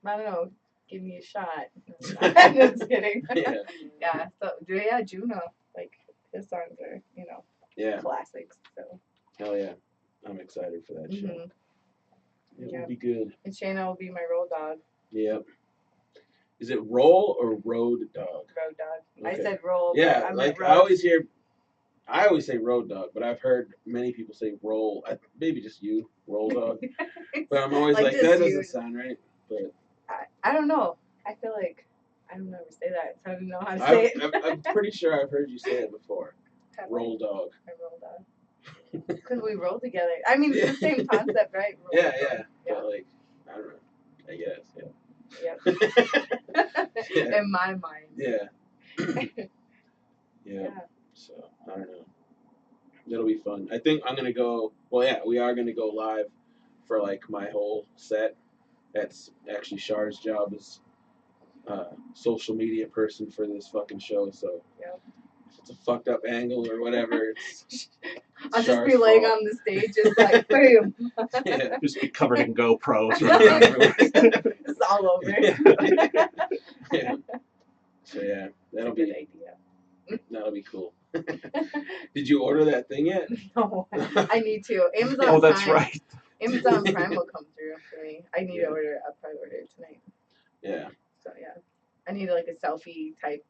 I don't know. Give me a shot. I'm just kidding. Yeah. Yeah. So yeah, Juno. Like his songs are, you know, Yeah. classics. So Hell yeah. I'm excited for that show. mhm. It Yeah. will be good. And Shayna will be my road dog. Yep. Is it roll or road dog? Road dog. I Okay. said roll. but Yeah, I meant like road. I always say road dog, but I've heard many people say roll. Maybe just you, roll dog. But I'm always Like like, just that you. doesn't sound right. But I don't know. I feel like I don't ever say that, so I don't know how to say it. I'm pretty sure I've heard you say it before. Have Roll dog. I roll dog. Because we roll together. I mean, it's the same concept, right? Roll Yeah, dog. yeah. Yeah. But like, I don't know. I guess, yeah. Yep. Yeah. In my mind. Yeah. Yeah. Yeah. So I don't know. It'll be fun. I think I'm gonna go. Well, yeah, we are gonna go live for like my whole set. That's actually Char's job as social media person for this fucking show. So Yep. if it's a fucked up angle or whatever, it's I'll just be Char's laying fault. on the stage, just like boom. Yeah. Just be covered in GoPros running around everywhere. It's all over. Yeah. So yeah, That's that'll a good be idea. That'll be cool. Did you order that thing yet? No, I need to. Amazon Oh, that's Prime. right. Amazon Prime will come through for me. I need Yeah. to order. I'll probably order it tonight. Yeah. So yeah, I need like a selfie type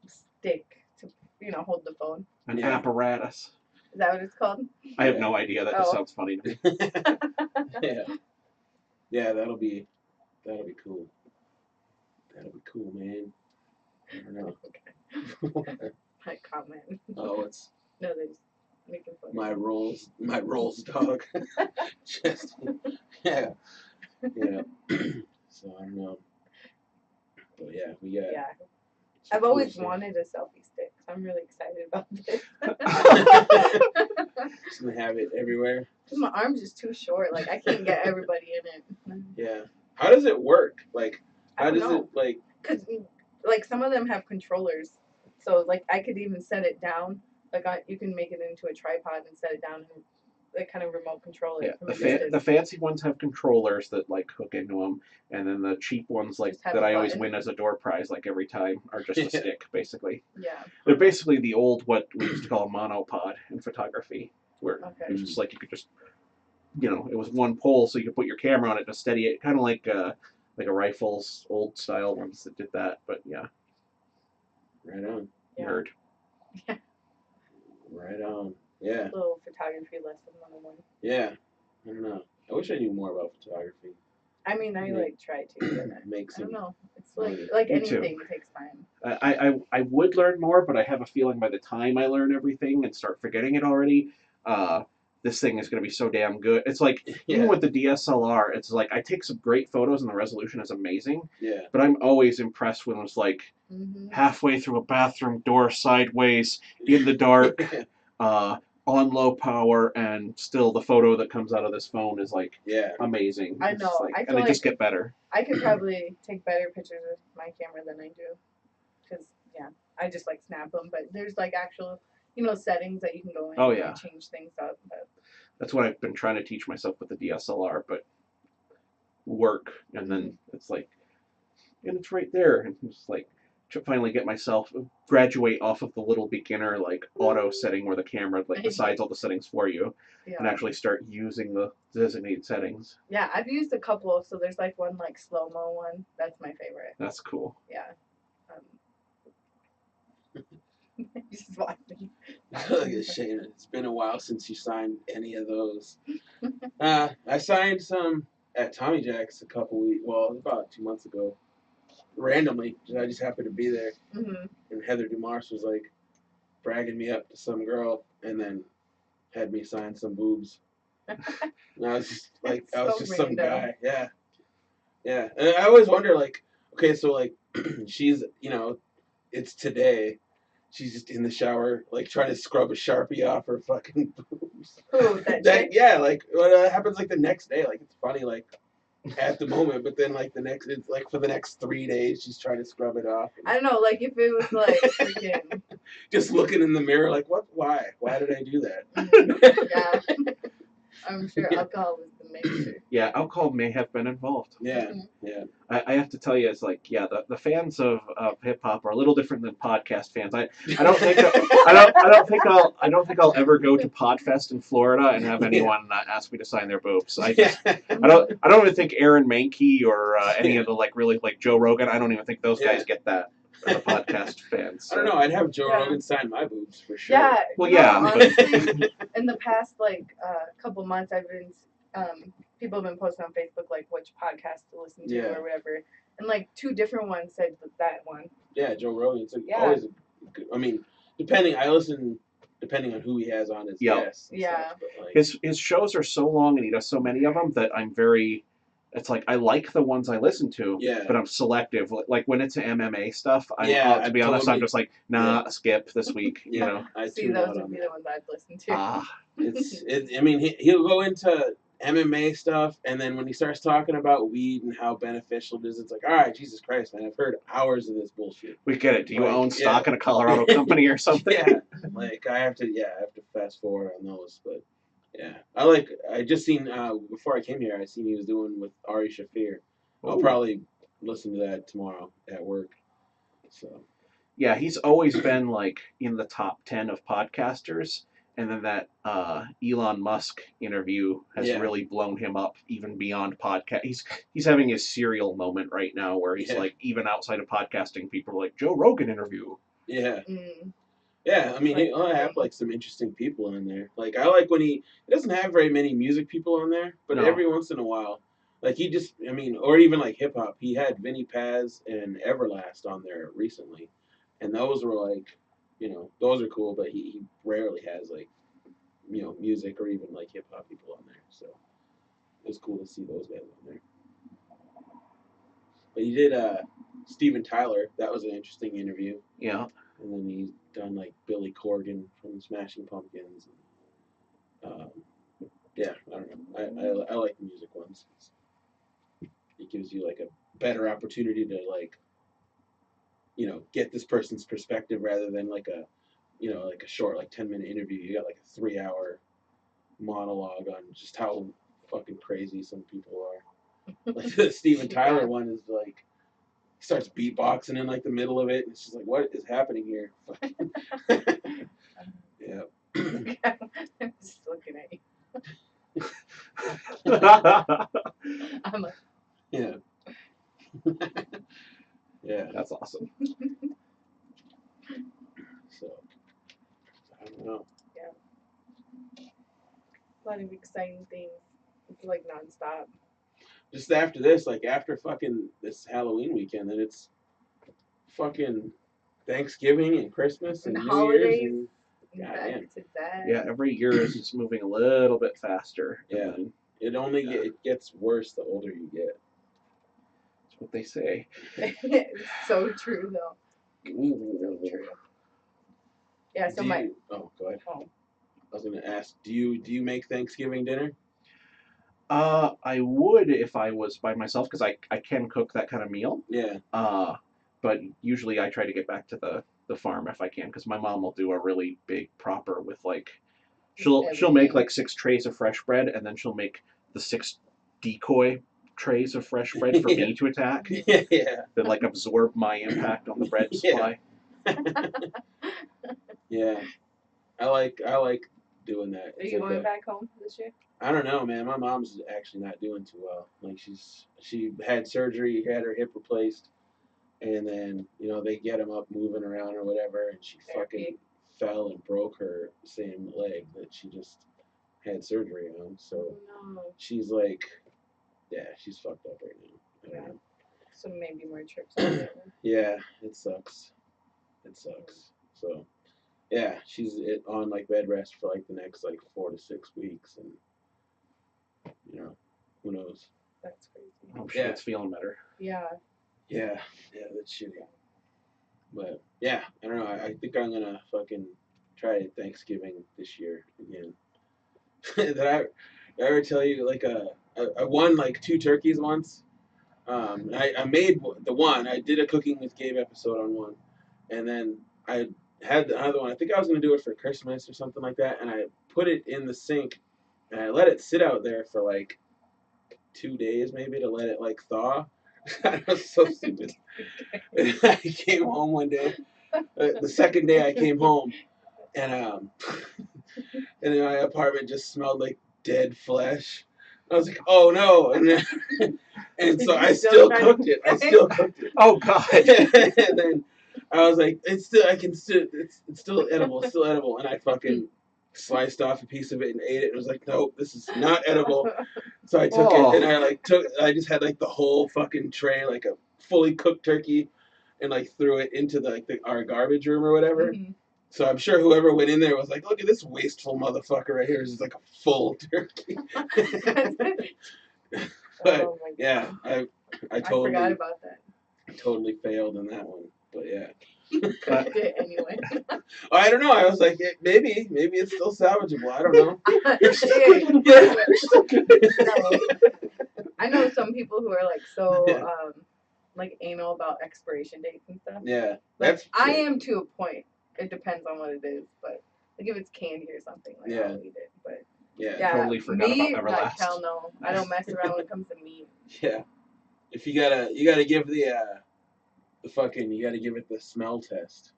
stick to hold the phone. An Yeah. apparatus. Is that what it's called? I have Yeah. no idea. That just Oh. sounds funny to me. Yeah. Yeah, that'll be cool. That'll be cool, man. I don't know. My comment. Oh, it's No, they're just making fun. my rolls dog. Just yeah. So I don't know. But yeah, we got Yeah, some I've cool always stuff. wanted a selfie stick. So I'm really excited about this. Just gonna have it everywhere. Cause my arm's just too short. Like I can't get everybody in it. Yeah. How does it work? Like I how don't does know. it like Cause like some of them have controllers, so like I could even set it down. Like you can make it into a tripod and set it down and like kind of remote control it Yeah, from a distance. the fancy ones have controllers that like hook into them, and then the cheap ones like Just have that a I always button. win as a door prize like every time are just a Yeah. stick basically. Yeah. They're basically the old what we used to call a monopod in photography, where Okay. it was just like you could just it was one pole, so you could put your camera on it to steady it, kind of like a rifle's old style ones that did that. But yeah, right on. Yeah. nerd. Right on. Yeah. Little photography lesson 101. Yeah. I don't know. I wish I knew more about photography. I mean, I Yeah. like try to, but Make I don't some know. It's money. like Me too. anything, it takes time. I would learn more, but I have a feeling by the time I learn everything and start forgetting it already, this thing is going to be so damn good. It's like, even Yeah. with the DSLR, it's like I take some great photos and the resolution is amazing, Yeah. but I'm always impressed when it's like Mm-hmm. halfway through a bathroom door sideways in the dark, on low power, and still the photo that comes out of this phone is like Yeah. amazing. I It's know. just like, I and feel they just like- get better. I could probably take better pictures with my camera than I do, because I just like snap them. But there's like actual, settings that you can go in Oh, and yeah. change things up. But That's what I've been trying to teach myself with the DSLR, but work, and then it's like, and it's right there, and it's like to finally get myself graduate off of the little beginner like auto setting where the camera like decides all the settings for you, and yeah, actually start using the designated settings. yeah, I've used a couple. So there's like one like slow mo one. That's my favorite. That's cool. Yeah. Just watching. Look at Shayna. It's been a while since you signed any of those. I signed some at Tommy Jack's about 2 months ago. Randomly. I just happened to be there. Mm-hmm. And Heather DeMars was like bragging me up to some girl and then had me sign some boobs. And I was just like, It's I was so just some random. guy. Yeah. Yeah. And I always wonder, like, okay, so like she's, it's today. She's just in the shower, like trying to scrub a Sharpie off her fucking boobs. Who, that chick? Yeah, like well, it happens like the next day. Like it's funny, like at the moment, but then like it's like for the next 3 days, she's trying to scrub it off. I don't know, like if it was like freaking. Just looking in the mirror, like what? Why? Why did I do that? Yeah. I'm sure alcohol was the major. Yeah, alcohol may have been involved. Yeah, Mhm. yeah. I have to tell you, it's like, yeah, the fans of hip hop are a little different than podcast fans. I don't think I don't think I'll ever go to Podfest in Florida and have anyone ask me to sign their boobs. I don't even think Aaron Mankey or any of the really Joe Rogan. I don't even think those guys get that. The podcast fans. I don't know. I'd have Joe Yeah. Rogan sign my boobs for sure. Yeah. Well, no, yeah, but- honestly, in the past couple months, I've been people have been posting on Facebook like which podcast to listen to Yeah. or whatever, and like 2 different ones said that one. Yeah, Joe Rogan. It's Yeah. always a good. I mean, I listen depending on who he has on his Yeah. guests. and Yeah. stuff, but, like, His shows are so long and he does so many of them that I'm very. It's like I like the ones I listen to, yeah. but I'm selective. Like when it's MMA stuff, to be I honest, I'm totally- just like, nah, skip this week. You Yeah, know. I See, tune those out would on be that. the ones I'd listen to. I mean, he'll go into MMA stuff, and then when he starts talking about weed and how beneficial it is, it's like, all right, Jesus Christ, man, I've heard hours of this bullshit. We get it. Do you Like, own stock yeah. in a Colorado company or something? Yeah, like I have to fast forward on those, but yeah, I just seen before I came here, I seen he was doing with Ari Shafir. I'll Ooh. probably listen to that tomorrow at work. So Yeah, he's always been like in the top 10 of podcasters, and then that Elon Musk interview has Yeah. really blown him up even beyond podcast. He's having his serial moment right now where he's Yeah. like, even outside of podcasting, people are like, Joe Rogan interview. Yeah. Mm. Yeah, I mean, Like, he'll have like some interesting people in there. Like I like when he doesn't have very many music people on there, but No. every once in a while, like he just, I mean, or even like hip hop, he had Vinny Paz and Everlast on there recently, and those were like, those are cool. But he rarely has like, music or even like hip hop people on there. So it was cool to see those guys on there. But he did Steven Tyler. That was an interesting interview. Yeah. And then he's done like Billy Corgan from Smashing Pumpkins. Yeah, I don't know. I like the music ones. It gives you like a better opportunity to like, get this person's perspective rather than like a, like a short like 10-minute interview. You got like a 3-hour monologue on just how fucking crazy some people are. Like the Steven Tyler one is like. Starts beatboxing in like the middle of it, and it's just like, what is happening here? Yeah. I'm just looking at you. I'm like, Yeah. Yeah. That's awesome. So I don't know. a lot of exciting things. It's like nonstop. Just after this, like after fucking this Halloween weekend, then it's fucking Thanksgiving and Christmas and And New holidays. Year's and Back goddamn. to that. Yeah, every year is just moving a little bit faster. and Yeah. then it only it gets worse the older you get. That's what they say. It's so true though. So true. Yeah, so Oh, go ahead. Oh. I was gonna ask, do you make Thanksgiving dinner? I would if I was by myself because I can cook that kind of meal. Yeah. But usually I try to get back to the farm if I can because my mom will do a really big proper with like she'll make Everything. like 6 trays of fresh bread and then she'll make the 6 decoy trays of fresh bread for Yeah. me to attack Yeah. that like absorb my impact on the bread Yeah. supply. Yeah. I like doing that. Are you going back home this year? I don't know, man. My mom's actually not doing too well. Like she had surgery, had her hip replaced, and then they get him up moving around or whatever, and she fucking fell and broke her same leg that she just had surgery on. So No. she's like, yeah, she's fucked up right now. I don't know. So maybe more trips on it. Yeah, it sucks. It sucks. So, yeah, she's on like bed rest for like the next like 4 to 6 weeks, and who knows? That's crazy. I'm sure Yeah. it's feeling better. Yeah. Yeah, that's shitty. But yeah, I don't know. I think I'm gonna fucking try Thanksgiving this year again. Did I ever tell you like I won like 2 turkeys once? I made the one. I did a cooking with Gabe episode on one, and then I had the other one. I think I was gonna do it for Christmas or something like that, and I put it in the sink, and I let it sit out there for like 2 days maybe to let it like thaw. I was so stupid. I came home one day. The second day I came home, and and my apartment just smelled like dead flesh. I was like, oh no, and so I still cooked it. Oh God. And then I was like, it's still edible, and I fucking sliced off a piece of it and ate it, and was like, nope, this is not edible. So I took it, and I just had like the whole fucking tray, like a fully cooked turkey, and like threw it into our garbage room or whatever. Mhm. So I'm sure whoever went in there was like, look at this wasteful motherfucker right here. It's just like a full turkey. But Oh my God. yeah, I I forgot about that. totally failed in that one. But yeah. Cooked it anyway. I don't know. I was like, maybe it's still salvageable. I don't know. I know some people who are like so Yeah. like anal about expiration dates and stuff. Yeah, Like that's I am to a point. It depends on what it is, but like if it's candy or something, like Yeah. I'll eat it. But yeah. yeah, Totally forgot meat, about like Everlast. hell no. I don't mess around when it comes to meat. Yeah. If you gotta give the the fucking, you gotta give it the smell test.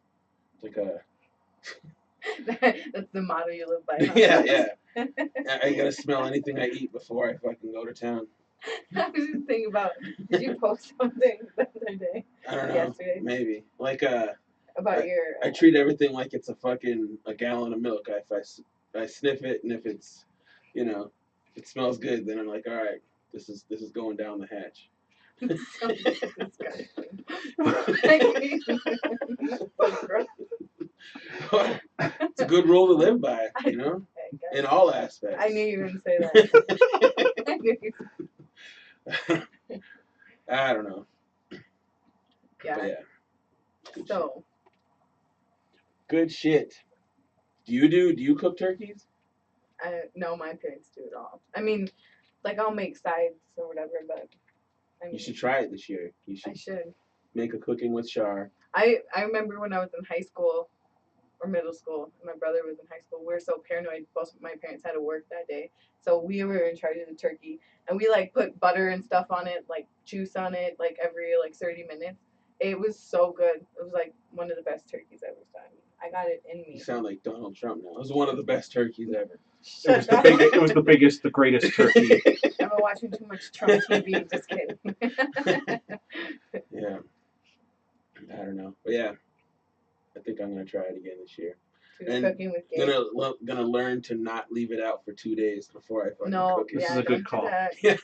It's like a, That's the motto you live by. Huh? yeah. I gotta smell anything I eat before I fucking go to town. I was just thinking about, did you post something the other day? I don't know. Yesterday? Maybe. Like, About your. I treat everything like it's a gallon of milk. If I sniff it, and if it's, if it smells good, then I'm like, all right, this is going down the hatch. So disgusting. So gross. It's a good rule to live by, in all aspects. I knew you were going to say that. I knew you. I don't know. Yeah. But yeah. Good So. shit. Good shit. Do you cook turkeys? No, my parents do it all. I mean, like I'll make sides or whatever, but I mean, You should try it this year. You I should should. make a cooking with Char. I remember when I was in high school or middle school, and my brother was in high school. We were so paranoid. Both of my parents had to work that day, so we were in charge of the turkey, and we like put butter and stuff on it, like juice on it, like every 30 minutes. It was so good. It was like one of the best turkeys I've ever done. I got it in me. You sound like Donald Trump now. It was one of the best turkeys ever. It was the biggest, the greatest turkey. I've been watching too much Trump TV. Just kidding. Yeah. I don't know. But yeah. I think I'm gonna try it again this year. And cooking with game. Gonna learn to not leave it out for 2 days before I fucking cook it. This is Yeah, a good don't do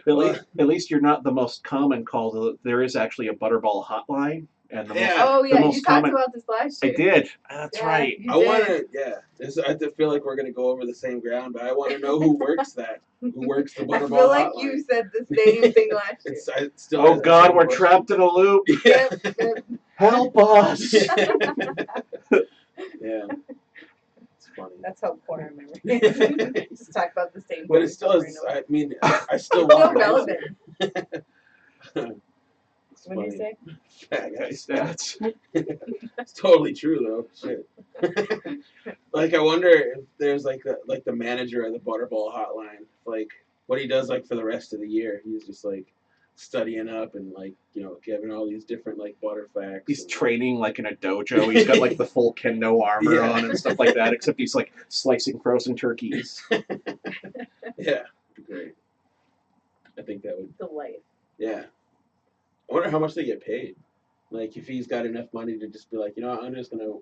call. that. At least you're not the most common call. There is actually a Butterball hotline, and the Yeah. Oh yeah, the you most talked common. about this last I year. did. That's Yeah, right. you I did. want to, I feel like we're going to go over the same ground, but I want to know who works that. Who works the I Butterball feel like hotline. you said the same thing last year. I still Oh have the God, same we're question. trapped in a loop. Yeah. Help us! Yeah. It's funny. That's how poor I remember. Just talk about the same. But it things still over is, and over. I mean, I still Still want to relevant. It's What do you funny. say? Fat guy That's It's totally true though. Shit. Like I wonder if there's like the manager of the Butterball hotline, like what he does like for the rest of the year. He's just like studying up and like giving all these different like butter facts. he's and, training like in a dojo. He's got like the full kendo armor Yeah. on and stuff like that. Except he's like slicing frozen turkeys. Yeah, great. I think that would. The life. Yeah. I wonder how much they get paid. Like if he's got enough money to just be like, I'm just gonna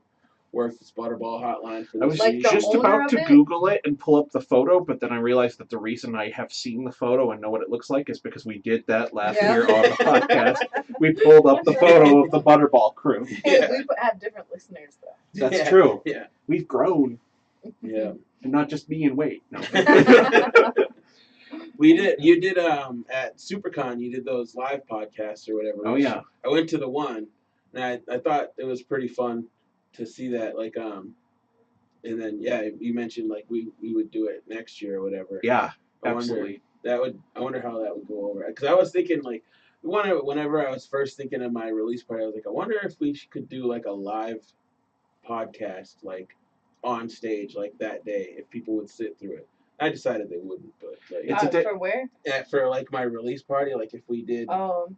work this Butterball hotline for this. I was Like the just owner about of to it? Google it and pull up the photo, but then I realized that the reason I have seen the photo and know what it looks like is because we did that last Yeah. year on the podcast. We pulled up the photo of the Butterball crew. Hey, Yeah. we have different listeners though. That's Yeah, true. Yeah. We've grown, Yeah. and not just me in weight. No. You did at SuperCon, you did those live podcasts or whatever. Oh, which yeah. I went to the one, and I thought it was pretty fun to see that, like and then you mentioned like we would do it next year or whatever. Yeah, I absolutely. wonder how that would go over, because I was thinking like whenever I was first thinking of my release party, I was like, I wonder if we could do like a live podcast like on stage like that day, if people would sit through it. I decided they wouldn't, but like It's a for where? for like my release party, like if we did, Oh,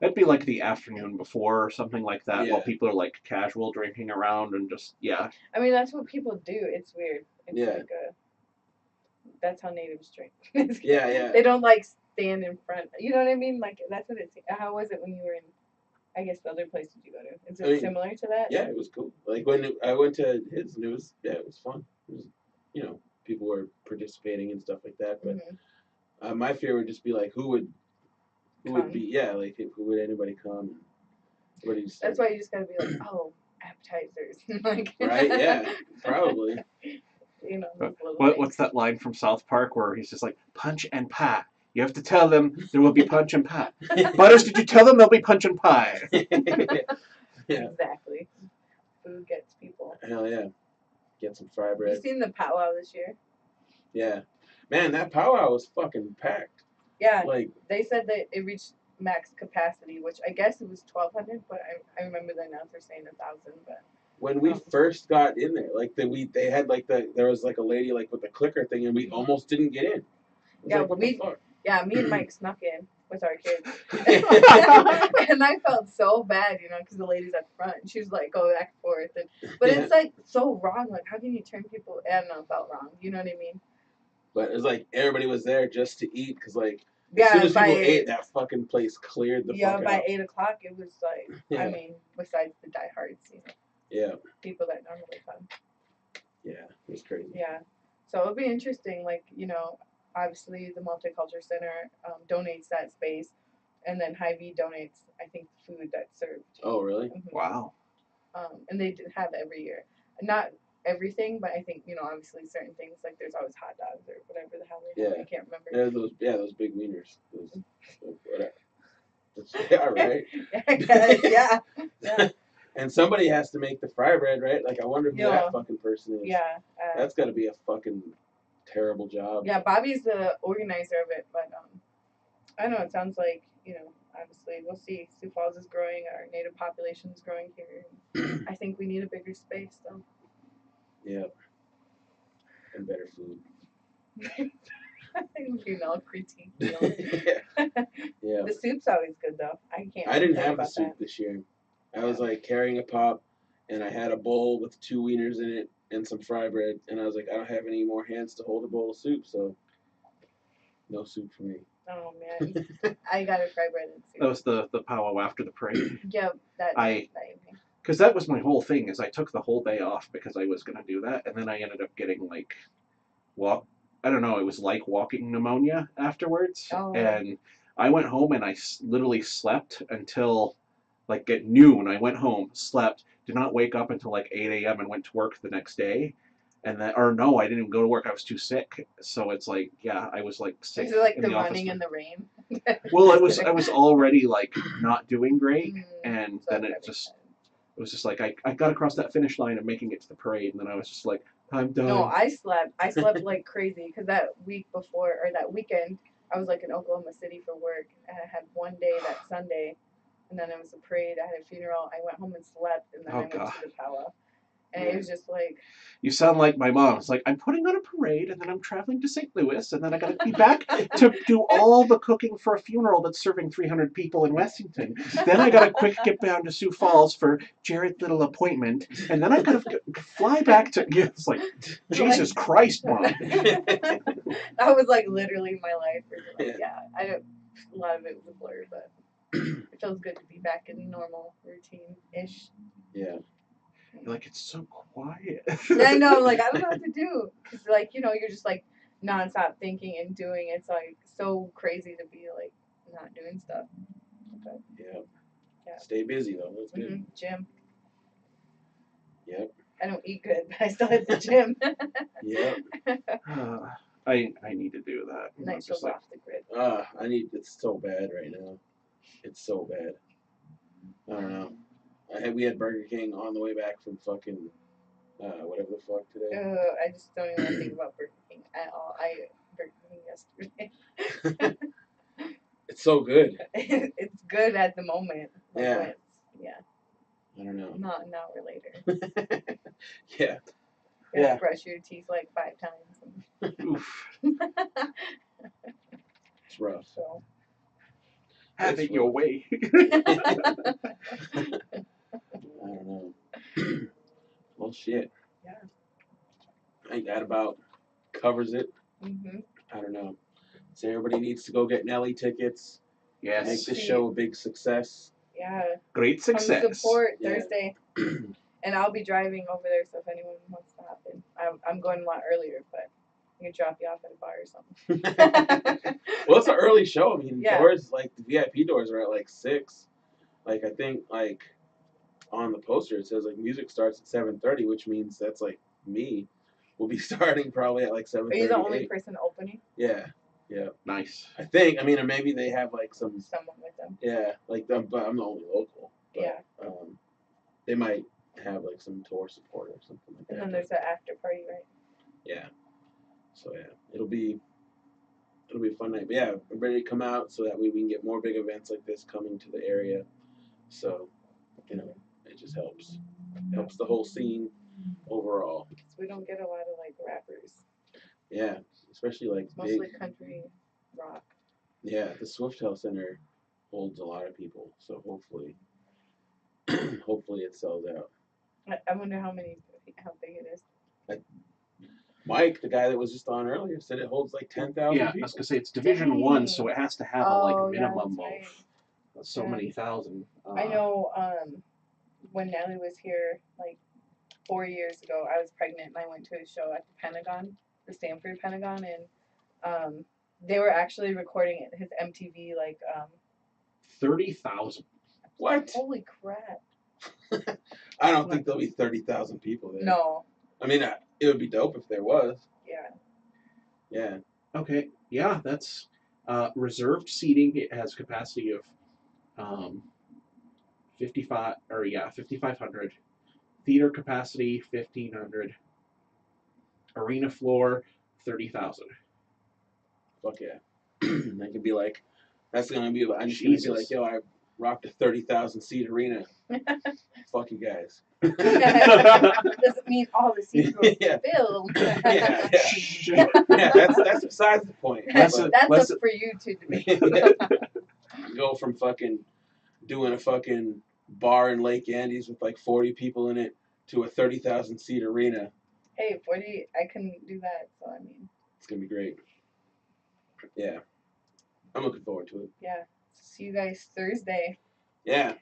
That'd be like the afternoon before or something like that, Yeah. while people are like casual drinking around and just I mean that's what people do. It's weird. It's Yeah. like that's how natives drink. yeah. They don't like stand in front. You know what I mean? Like that's what it's. How was it when you were in? I guess the other place did you go to? Is it I mean, similar to that? Yeah, it was cool. Like when I went to his, and it was fun. It was, people were participating and stuff like that. But Mhm. my fear would just be like, who would Come. be? Yeah, like who would anybody come? What do you say? That's why you just gotta be like, oh, appetizers. Like, Right? Yeah, probably. Those little what's things. that line from South Park where he's just like, punch and pat. You have to tell them there will be punch and pat. Butters, did you tell them there'll be punch and pie? Yeah. Exactly. Food gets people. Hell yeah. Get some fry You bread. seen the powwow this year? Yeah. Man, that powwow was fucking packed. Yeah. Like, They said that it reached max capacity, which I guess it was 1,200, but I remember the announcer saying 1,000. But when we first got in there, like they had like there was like a lady like with the clicker thing, and we almost didn't get in. I was Yeah, like, what the fuck? yeah, me and Mike snuck in, with our kids. And I felt so bad, you know, because the lady's at the front and she was like going back and forth. But Yeah. it's like so wrong. Like, how can you turn people? I don't know, it felt wrong. You know what I mean? But it's like everybody was there just to eat because like as soon as people ate, that fucking place cleared the fuck by out. 8 o'clock, it was like, Yeah. I mean, besides the diehards, you know, Yeah. people that normally come. Yeah, it was crazy. Yeah. So it'll be interesting, like, you know, obviously the Multicultural Center donates that space, and then Hy-Vee donates, I think, the food that's served. Oh, really? Mhm. Wow. And they have every year. Not everything, but I think, you know, obviously certain things, like there's always hot dogs or whatever the hell they have. Yeah. I can't remember. Those big wieners. Yeah, right. Yeah. And somebody has to make the fry bread, right? Like, I wonder who that fucking person is. Yeah. That's got to be a fucking terrible job. Yeah, Bobby's the organizer of it, but I don't know. It sounds like, you know, obviously we'll see. Sioux Falls is growing. Our native population is growing here. I think we need a bigger space, though. Yeah. And better food. Female critique. Yeah. The soup's always good, though. I can't. I didn't complain have the about soup that. this year. I was like carrying a pop, and I had a bowl with 2 wieners in it and some fry bread, and I was like, I don't have any more hands to hold a bowl of soup, so no soup for me. Oh man, I got a fry bread and soup. That was the powwow after the parade. Yeah, that evening. Because that was my whole thing, is I took the whole day off because I was going to do that, and then I ended up getting, like, I don't know, it was like walking pneumonia afterwards, and I went home and I literally slept until, like, at noon. I went home, slept, did not wake up until, like, 8 a.m. and went to work the next day, and then, or no, I didn't even go to work, I was too sick, so it's like, yeah, I was, like, sick. Is it like in the office running in the rain? Well, I was already, like, not doing great, and So then that it makes just... sense. It was just like I got across that finish line of making it to the parade, and then I was just like, I'm done. No, I slept like crazy because that week before, or that weekend, I was like in Oklahoma City for work, and I had one day that Sunday, and then it was a parade. I had a funeral. I went home and slept, and then I went to the powwow, and it was just like. You sound like my mom. It's like, I'm putting on a parade, and then I'm traveling to St. Louis, and then I got to be back to do all the cooking for a funeral that's serving 300 people in Wessington. Then I got to quick get down to Sioux Falls for Jared's little appointment, and then I got to fly back to... Yeah, it's like, Jesus Christ, Mom. That was like literally my life. A lot of it was a blur, but it feels good to be back in normal routine-ish. Yeah. You're like, it's so quiet. I know, like, I don't know what to do. Because, like, you know, you're just, like, nonstop thinking and doing. It's, like, so crazy to be, like, not doing stuff. But, Yeah. Yeah. Stay busy, though. That's good. Gym. Yep. I don't eat good, but I still hit the gym. Yep. I need to do that. Night show's off the grid. It's so bad right now. It's so bad. I don't know. We had Burger King on the way back from fucking whatever the fuck today. I just don't even think about Burger King at all. I ate Burger King yesterday. It's so good. It's good at the moment. Like, Yeah. Yeah. I don't know. Not an hour later. Yeah. You gotta brush your teeth like 5 times. Oof. It's rough. So. Have it your way. I don't know. Well, shit. Yeah. I think that about covers it. Mhm. I don't know. So everybody needs to go get Nelly tickets. Yes. Make this show a big success. Yeah. Great success. Come support Yeah. Thursday. And I'll be driving over there, so if anyone wants to hop in. I'm going a lot earlier, but I can drop you off at a bar or something. Well, it's an early show. I mean, Yeah. doors, like, the VIP doors are at, like, 6. Like, I think, like, on the poster it says, like, music starts at 7:30, which means that's, like, me. We'll be starting probably at, like, 7:30. Are you the only person opening? Yeah. Yeah. Nice. I think. I mean, or maybe they have, like, someone with them. Yeah. Like, but I'm the only local. But, Yeah. They might have, like, some tour support or something like that. And then there's that after party, right? Yeah. So yeah, it'll be a fun night. But yeah, I'm ready to come out so that way we can get more big events like this coming to the area. So, you know, it just helps the whole scene overall. Because we don't get a lot of like rappers. Yeah, especially like It's mostly big. country rock. Yeah, the Swiftel Center holds a lot of people, so hopefully it sells out. I wonder how big it is. Mike, the guy that was just on earlier, said it holds like 10,000 Yeah, I people. was gonna say it's Division 1, so it has to have a minimum right. of so many thousand. I know when Nelly was here like 4 years ago, I was pregnant and I went to a show at the Pentagon, the Stanford Pentagon, and they were actually recording it, his MTV 30,000. What? Holy crap. I don't think there'll be 30,000 people there. No. I mean, it would be dope if there was. Yeah. Yeah. Okay, yeah, that's reserved seating. It has capacity of 5,500. Theater capacity 1,500. Arena floor 30,000. Fuck yeah. That could be like, that's gonna be. I'm just gonna be like, yo, I rocked a 30,000 seat arena. Fuck you guys. Doesn't mean all the seats were filled. Yeah, that's besides the point. That's up for you to debate. Go from fucking doing a fucking bar in Lake Andes with like 40 people in it to a 30,000 seat arena. Hey, 40, I can do that, so I mean. It's gonna be great. Yeah. I'm looking forward to it. Yeah. See you guys Thursday. Yeah.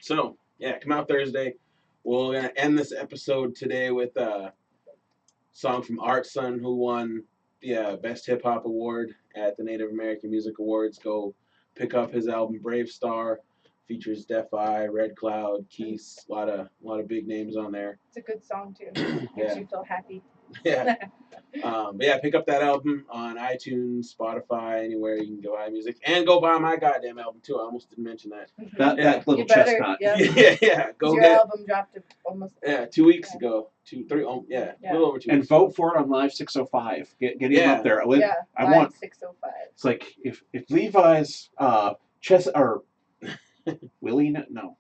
So, yeah, come out Thursday. We're going to end this episode today with a song from Art Son, who won the Best Hip Hop Award at the Native American Music Awards. Go pick up his album Brave Star. Features Def I, Red Cloud, Keys, a lot of big names on there. It's a good song too. Yeah. Makes you feel happy. Yeah. But yeah, pick up that album on iTunes, Spotify, anywhere you can go buy music, and go buy my goddamn album too. I almost didn't mention that. That little chestnut. Yeah. Yeah. Go your get. album dropped almost. Yeah, 2 weeks ago. 2, 3. Oh, yeah. A little over 2 And weeks. vote for it on Live 605. Get him up there. Yeah. I want. 605. It's like if Levi's or Willie no.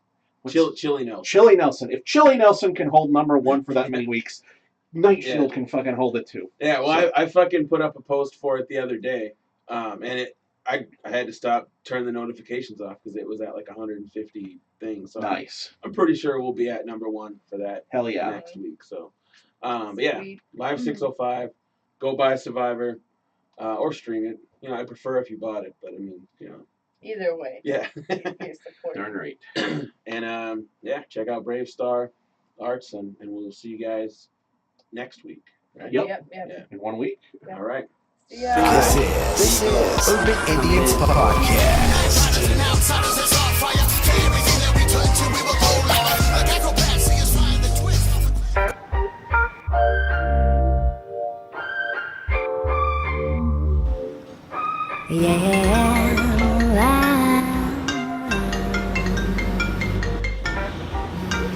Chili Nelson. Chili Nelson. If Chili Nelson can hold #1 for that many weeks, Night Shield can fucking hold it too. Yeah, well, I fucking put up a post for it the other day, and I had to stop, turn the notifications off because it was at like 150 things. So Nice. I'm pretty sure we'll be at #1 for that Hell yeah. next week. So, but yeah, Sweet. Live 605. Go buy Survivor, or stream it. You know, I prefer if you bought it, but I mean, you know. Either way. Yeah. You're supporting. Darn right. And yeah, check out Brave Star Arts, and we'll see you guys next week. Right? Yep. Yeah. In 1 week. All right. See ya. This is Urban Indianz Podcast. And outsiders, it's on fire. To everything that we turn to, we will go lava. Like acrobats, see us find the twist.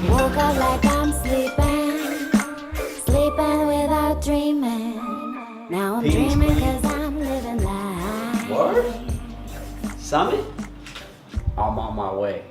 Woke up like I'm sleeping without dreaming. Now I'm dreaming 'cause I'm living life. What? Summit? I'm on my way.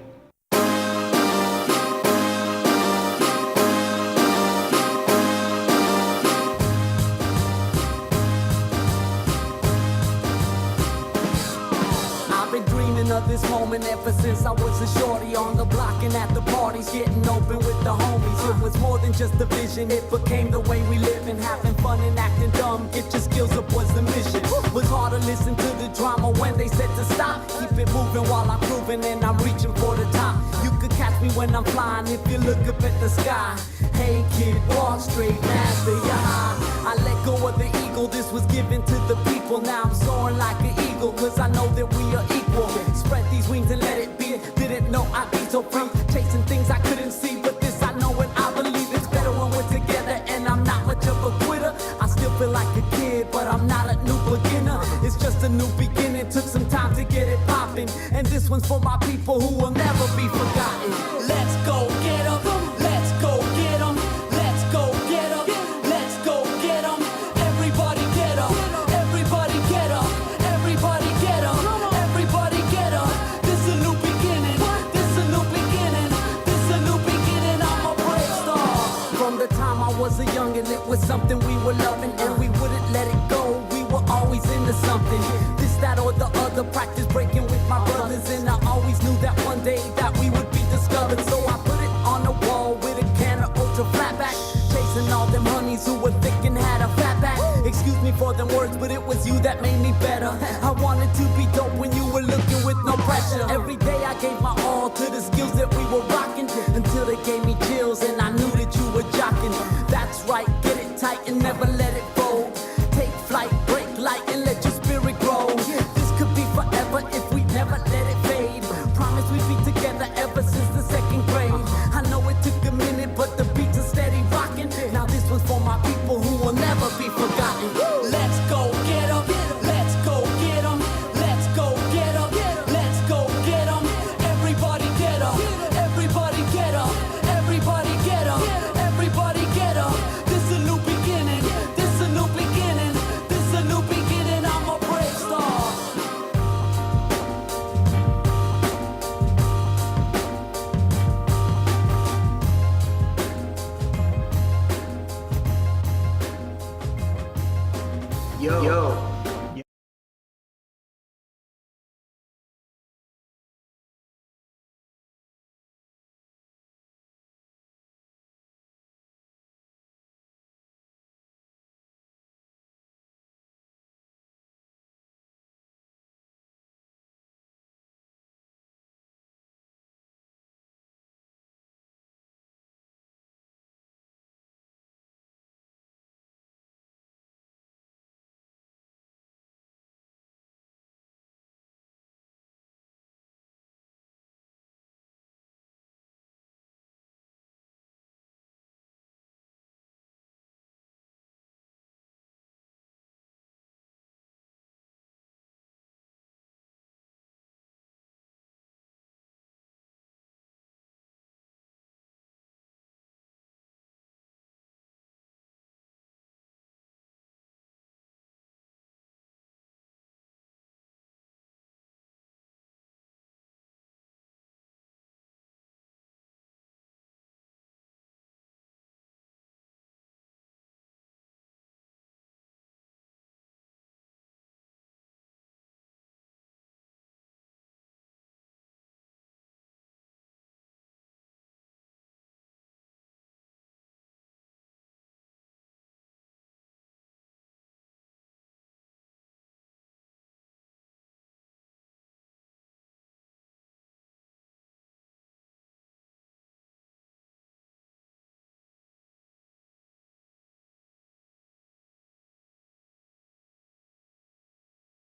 I've been dreaming of this moment ever since I was a shorty on the block and at the parties, getting open with the homies. It was more than just a vision, it became the way we live and having fun and acting dumb. Get your skills up was the mission. Was hard to listen to the drama when they said to stop. Keep it moving while I'm proving and I'm reaching for the top. You could catch me when I'm flying if you look up at the sky. Hey kid, walk straight, master, yeah. I let go of the ego, this was given to the people. Now I'm soaring like an eagle, cause I know that we are equal. Spread these wings and let it be. Didn't know I'd be so free, chasing things I couldn't see. But this I know and I believe it's better when we're together. And I'm not much of a quitter. I still feel like a kid, but I'm not a new beginner. It's just a new beginning, took some time to get it popping. And this one's for my people who will never be forgotten. Let's go get 'em, let's go get 'em, let's go get 'em, let's go get 'em. Everybody get 'em, everybody get 'em, everybody get 'em, everybody get 'em. This is a new beginning, this is a new beginning, this is a new beginning. I'm a brave star. From the time I was a youngin', it was something we were loving and we wouldn't let it go. We were always into something, this, that, or the other. the practice breaking with my brothers. And I always knew that one day that we would be discovered. So I put it on the wall with a can of ultra flatback, chasing all them honeys who were thick and had a fat back. Excuse me for them words, but it was you that made me better. I wanted to be dope when you were looking with no pressure. Every day I gave my all to the skill